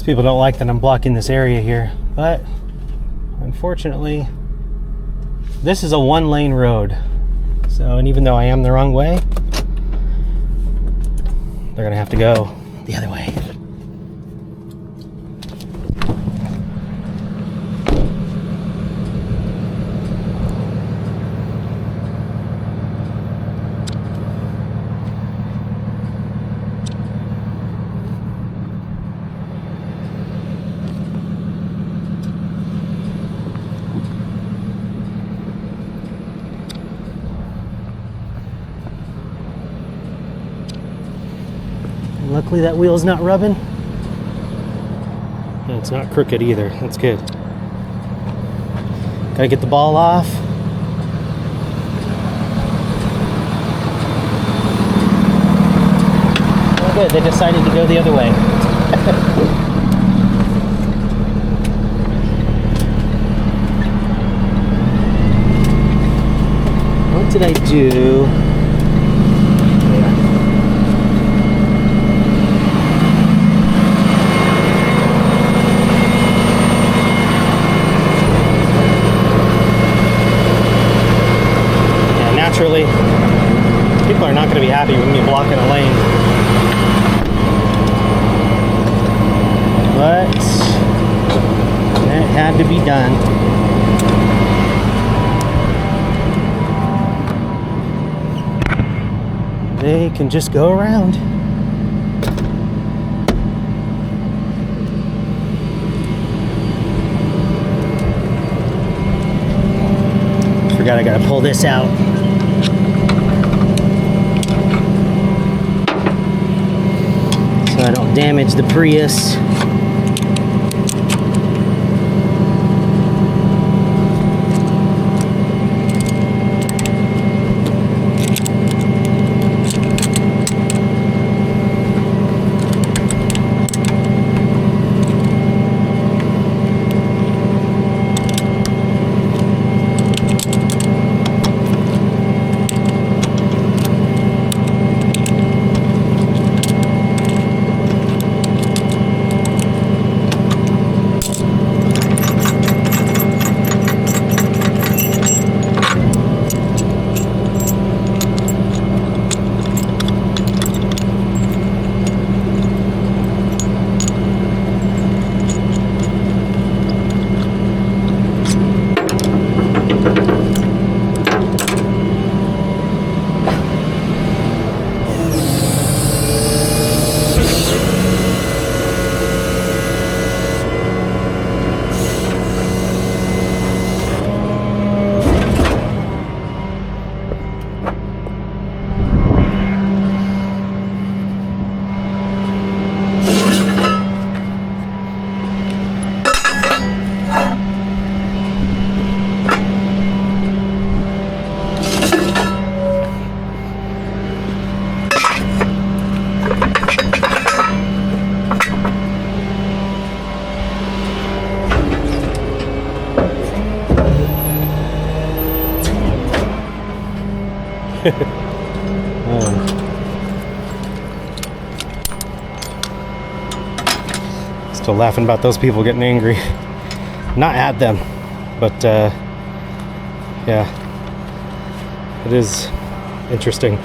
People don't like that I'm blocking this area here, but unfortunately this is a one-lane road, so, and even though I am the wrong way, they're gonna have to go the other way. Luckily that wheel's not rubbing. And it's not crooked either. That's good. Gotta get the ball off. Oh good, they decided to go the other way. What did I do? Naturally, people are not going to be happy with me blocking a lane. But that had to be done. They can just go around. Forgot I gotta pull this out. So I don't damage the Prius. Still laughing about those people getting angry. Not at them, but yeah, it is interesting.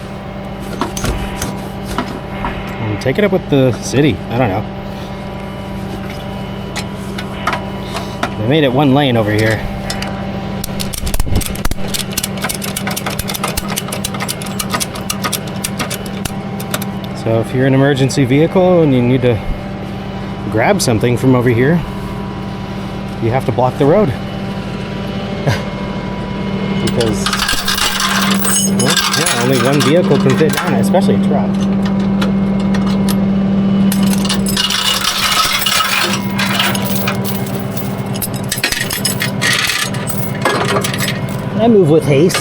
And take it up with the city. I don't know. They made it one lane over here. So if you're an emergency vehicle and you need to grab something from over here, you have to block the road. Because, well, yeah, only one vehicle can fit down it, especially a truck. I move with haste.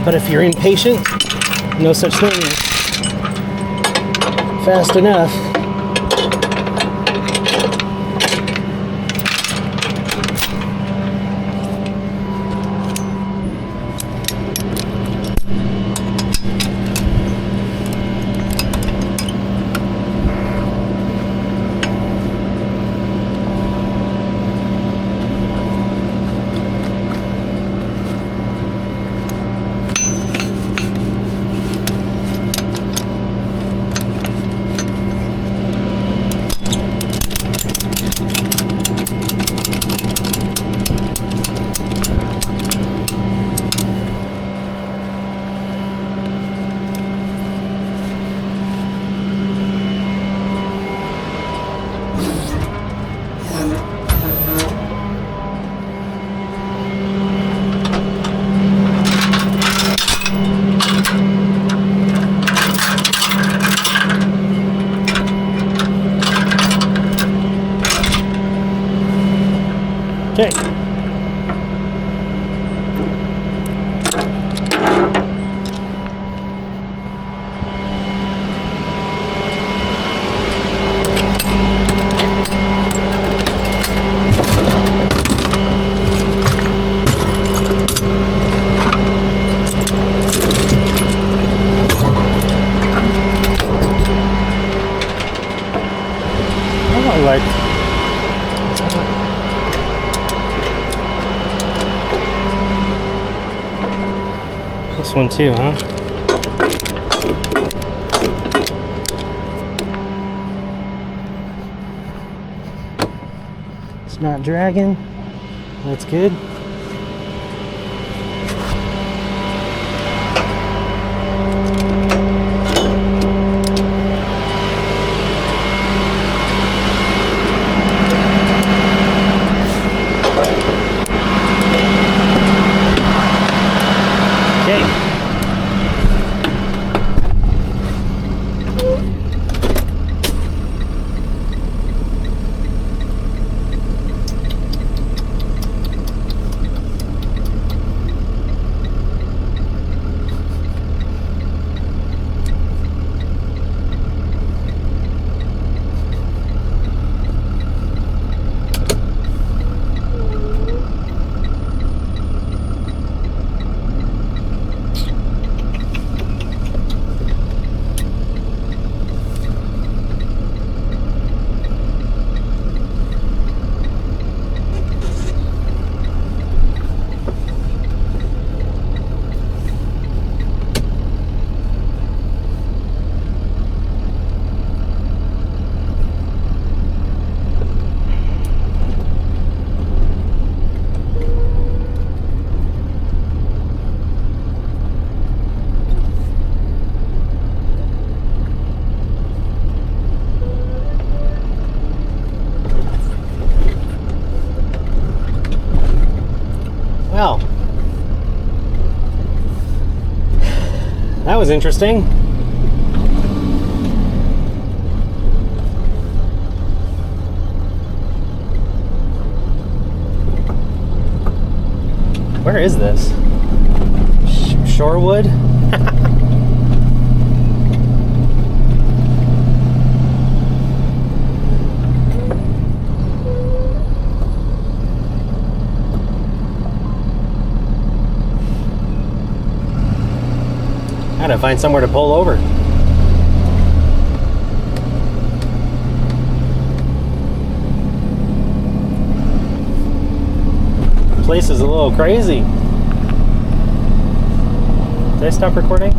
But if you're impatient, no such thing as fast enough. Okay. I like this one too, huh? It's not dragging. That's good. Well, that was interesting. Where is this? Shorewood? Gotta find somewhere to pull over. place is a little crazy. Did I stop recording?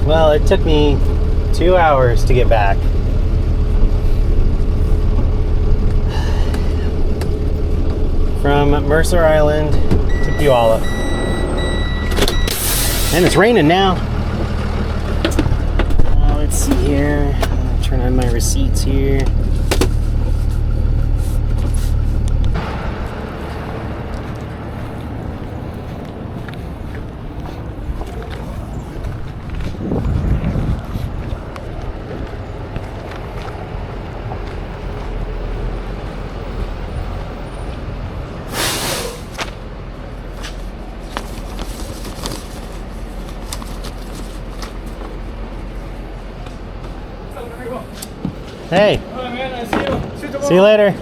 Well, it took me 2 hours to get back. From Mercer Island to Puyallup. And it's raining now. Let's see here. I'm gonna turn on my receipts here. Hey. All right, man. I see you. See you tomorrow. See you later.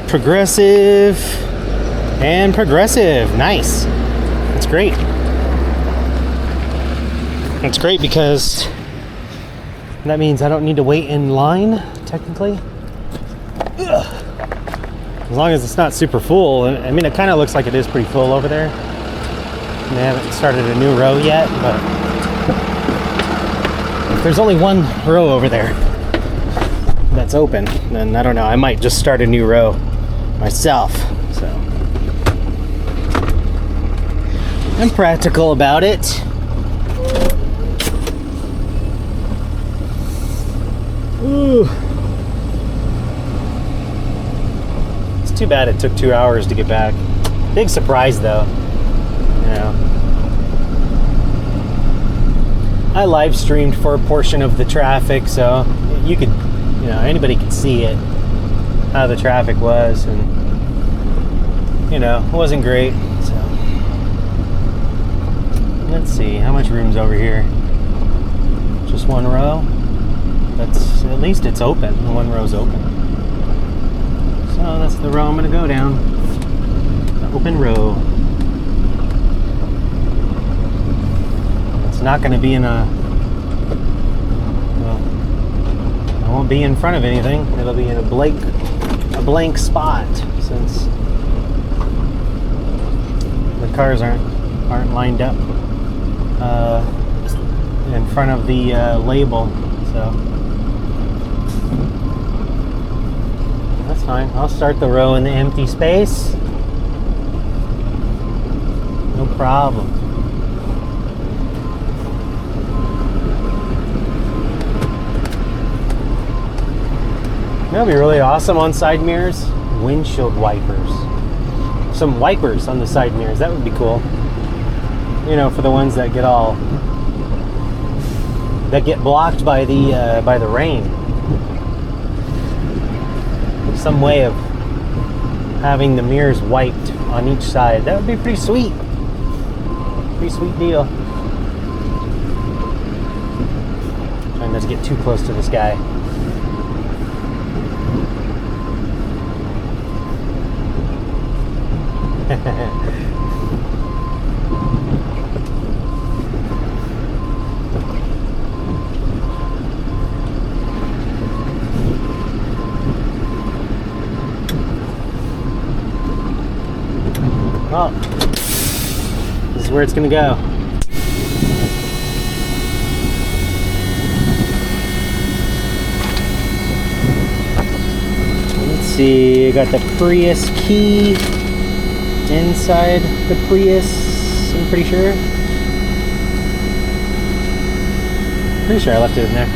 Progressive and progressive. Nice. That's great. That's great because that means I don't need to wait in line, technically. Ugh. As long as it's not super full. I mean, it kind of looks like it is pretty full over there. They haven't started a new row yet, but if there's only one row over there that's open, then I don't know. I might just start a new row myself. So I'm practical about it. Ooh. Too bad it took 2 hours to get back. Big surprise though. You know, I live streamed for a portion of the traffic, so you could, you know, anybody could see it, how the traffic was, and you know, it wasn't great. So let's see, how much room's over here? Just one row. That's, at least it's open. The one row's open. So that's the row I'm going to go down. The open row. It's not going to be in a... Well, I won't be in front of anything. It'll be in a blank spot since the cars aren't lined up in front of the label. So that's fine. I'll start the row in the empty space. No problem. That'll be really awesome on side mirrors. Windshield wipers. Some wipers on the side mirrors. That would be cool. You know, for the ones that get blocked by the rain. Some way of having the mirrors wiped on each side. That would be pretty sweet. Pretty sweet deal. Trying not to get too close to this guy. Well, this is where it's gonna go. Let's see, I got the Prius key inside the Prius, I'm pretty sure. Pretty sure I left it in there.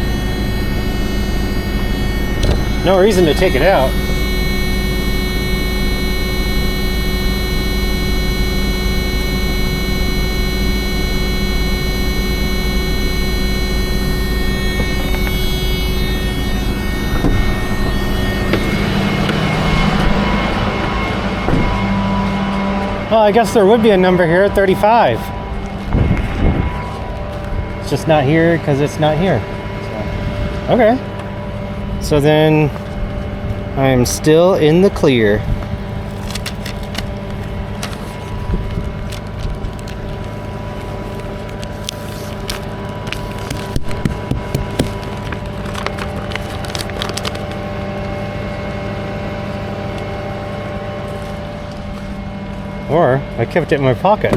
No reason to take it out. Well, I guess there would be a number here, 35. It's just not here because it's not here. So, okay. So then I'm still in the clear. anymore. I kept it in my pocket.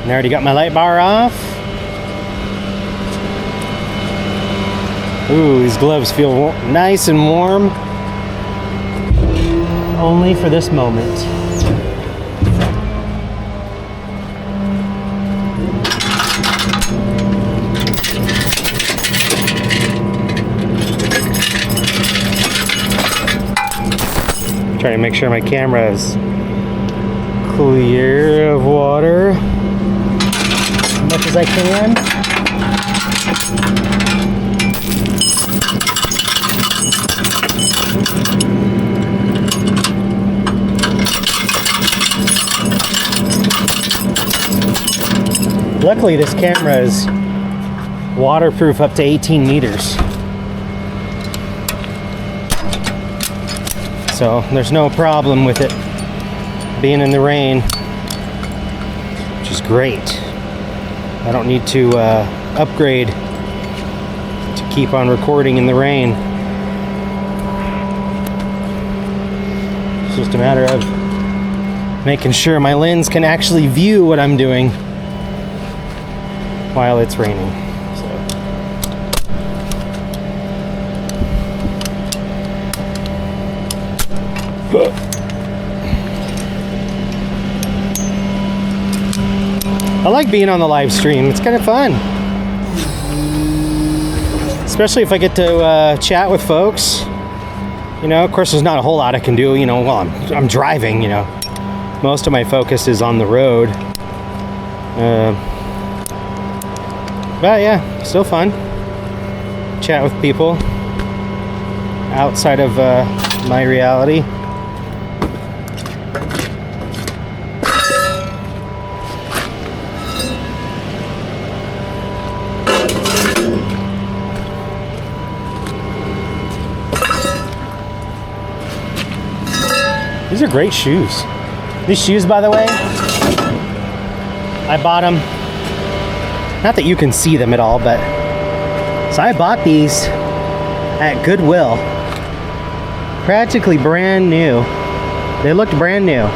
I already got my light bar off. Ooh, these gloves feel nice and warm. Only for this moment. Trying to make sure my camera is clear of water as much as I can. Luckily, this camera is waterproof up to 18 meters. So there's no problem with it being in the rain, which is great. I don't need to upgrade to keep on recording in the rain. It's just a matter of making sure my lens can actually view what I'm doing while it's raining. I like being on the live stream. It's kind of fun, especially if I get to chat with folks. You know, of course, there's not a whole lot I can do. You know, while I'm driving. You know, most of my focus is on the road. But yeah, still fun. Chat with people outside of my reality. These are great shoes. These shoes, by the way, I bought them. Not that you can see them at all, but so I bought these at Goodwill. Practically brand new. They looked brand new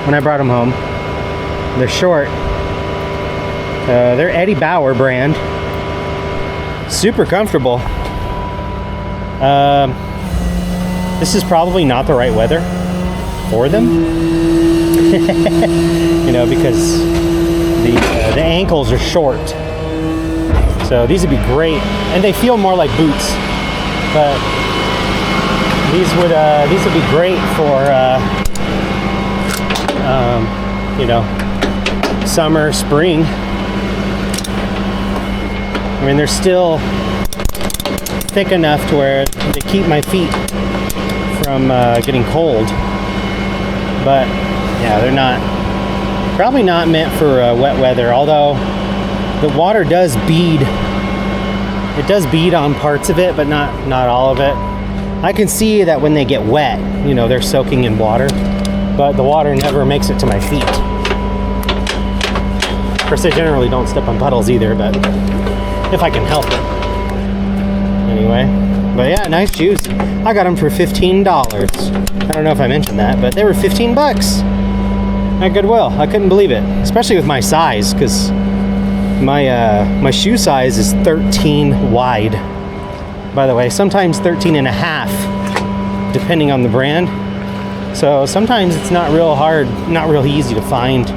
when I brought them home. They're short. They're Eddie Bauer brand. Super comfortable. This is probably not the right weather for them. You know, because the ankles are short. So these would be great, and they feel more like boots. But these would be great for you know, summer, spring. I mean, they're still thick enough to where they keep my feet from getting cold. But yeah, they're probably not meant for wet weather, although the water does bead. It does bead on parts of it, but not all of it. I can see that when they get wet, you know, they're soaking in water, but the water never makes it to my feet. Of course, I generally don't step on puddles either, but if I can help it. Anyway, but yeah, nice shoes. I got them for $15. I don't know if I mentioned that, but they were 15 bucks at Goodwill. I couldn't believe it, especially with my size, because my shoe size is 13 wide. By the way, sometimes 13 and a half, depending on the brand. So sometimes it's not real easy to find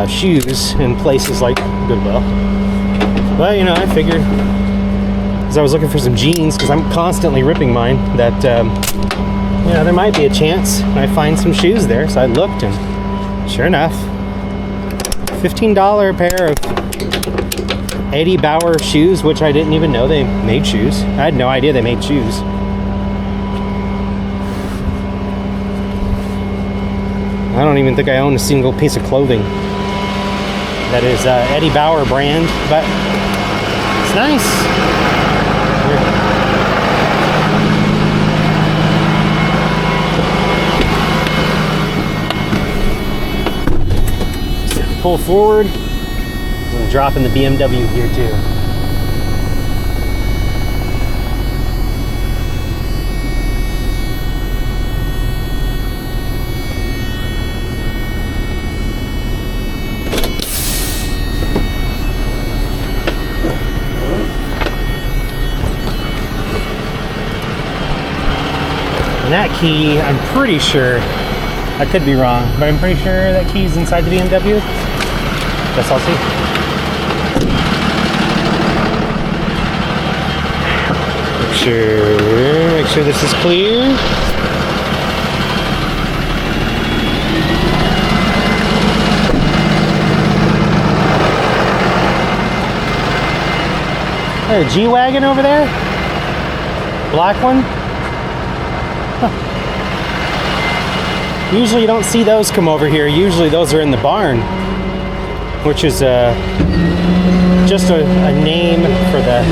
shoes in places like Goodwill. But you know, I figured, as I was looking for some jeans, because I'm constantly ripping mine, that you know, there might be a chance I find some shoes there. So I looked, and sure enough, $15 pair of Eddie Bauer shoes, which I didn't even know they made shoes. I had no idea they made shoes. I don't even think I own a single piece of clothing that is Eddie Bauer brand, but it's nice. pull forward and drop in the BMW here too. And that key, I'm pretty sure, I could be wrong, but I'm pretty sure that key's inside the BMW. Guess I'll see. Make sure this is clear. There's a G-Wagon over there? Black one? Huh. Usually you don't see those come over here. Usually those are in the barn, which is just a name for the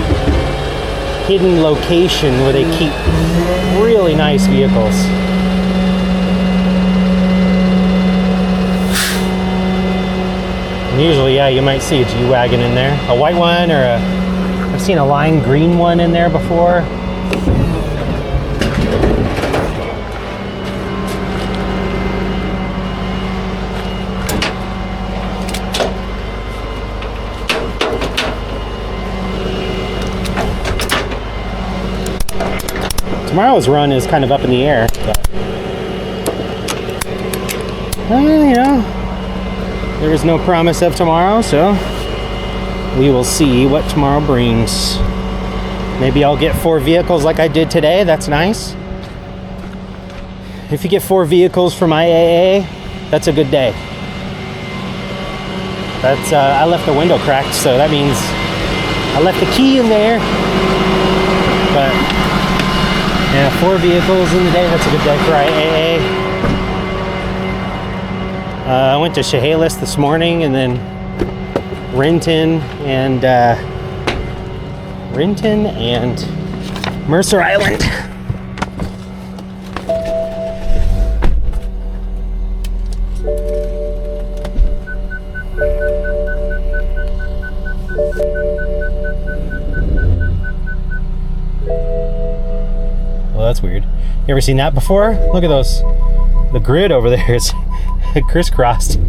hidden location where they keep really nice vehicles. And usually, yeah, you might see a G-Wagon in there. A white one, or I've seen a lime green one in there before. Tomorrow's run is kind of up in the air, but you know, there is no promise of tomorrow, so we will see what tomorrow brings. Maybe I'll get 4 vehicles like I did today. That's nice. If you get 4 vehicles from IAA, that's a good day. That's I left the window cracked, so that means I left the key in there. But yeah, 4 vehicles in the day, that's a good day for IAA. I went to Chehalis this morning, and then Renton and Mercer Island. That's weird. You ever seen that before? Look at those. The grid over there is crisscrossed.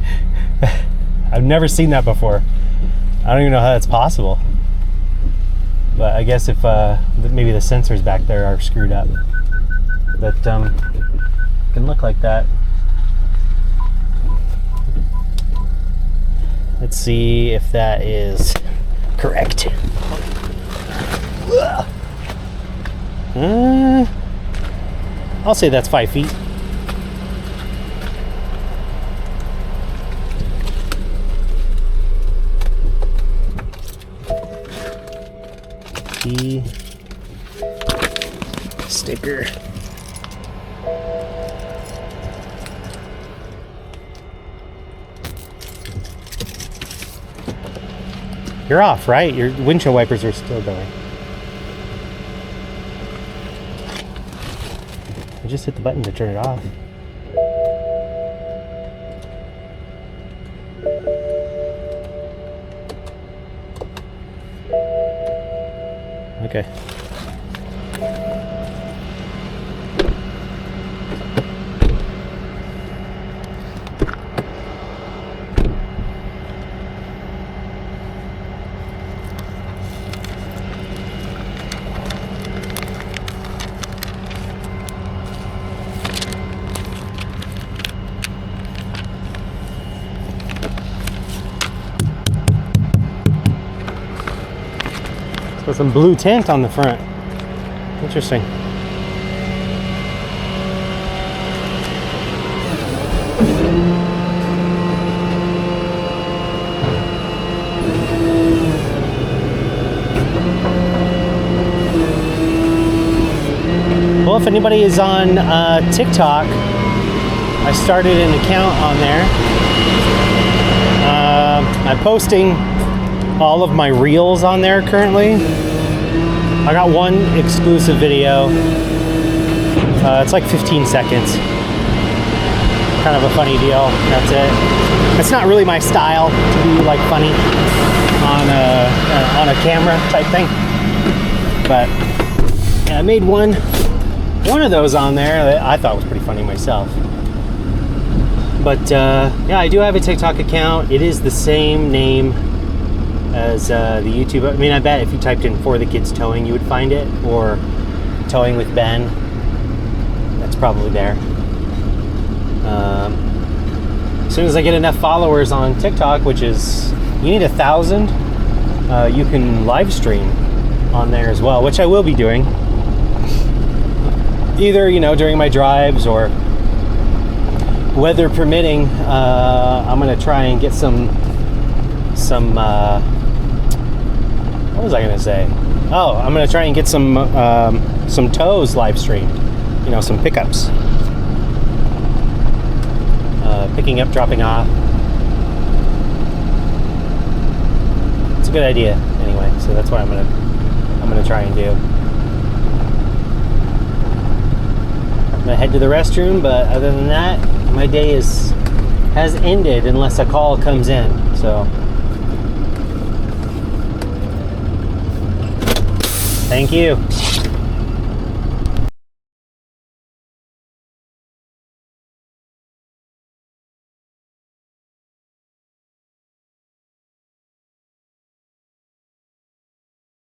I've never seen that before. I don't even know how that's possible. But I guess if maybe the sensors back there are screwed up. But it can look like that. Let's see if that is correct. I'll say that's 5 feet. Key sticker. You're off, right? Your windshield wipers are still going. I just hit the button to turn it off. Okay. With some blue tint on the front. Interesting. Well, if anybody is on TikTok, I started an account on there. I'm posting all of my reels on there currently. I got one exclusive video. It's like 15 seconds. Kind of a funny deal. That's it. It's not really my style to be like funny on a camera type thing. But yeah, I made one of those on there that I thought was pretty funny myself. But yeah, I do have a TikTok account. It is the same name as the YouTube. I mean, I bet if you typed in For the Kids Towing, you would find it, or Towing with Ben. That's probably there. As soon as I get enough followers on TikTok, which is, you need 1,000, you can live stream on there as well, which I will be doing. Either, you know, during my drives or weather permitting. I'm gonna try and get some what was I gonna say? Oh, I'm gonna try and get some tows live streamed. You know, some pickups, picking up, dropping off. It's a good idea, anyway. So that's what I'm gonna try and do. I'm gonna head to the restroom, but other than that, my day has ended unless a call comes in. So thank you.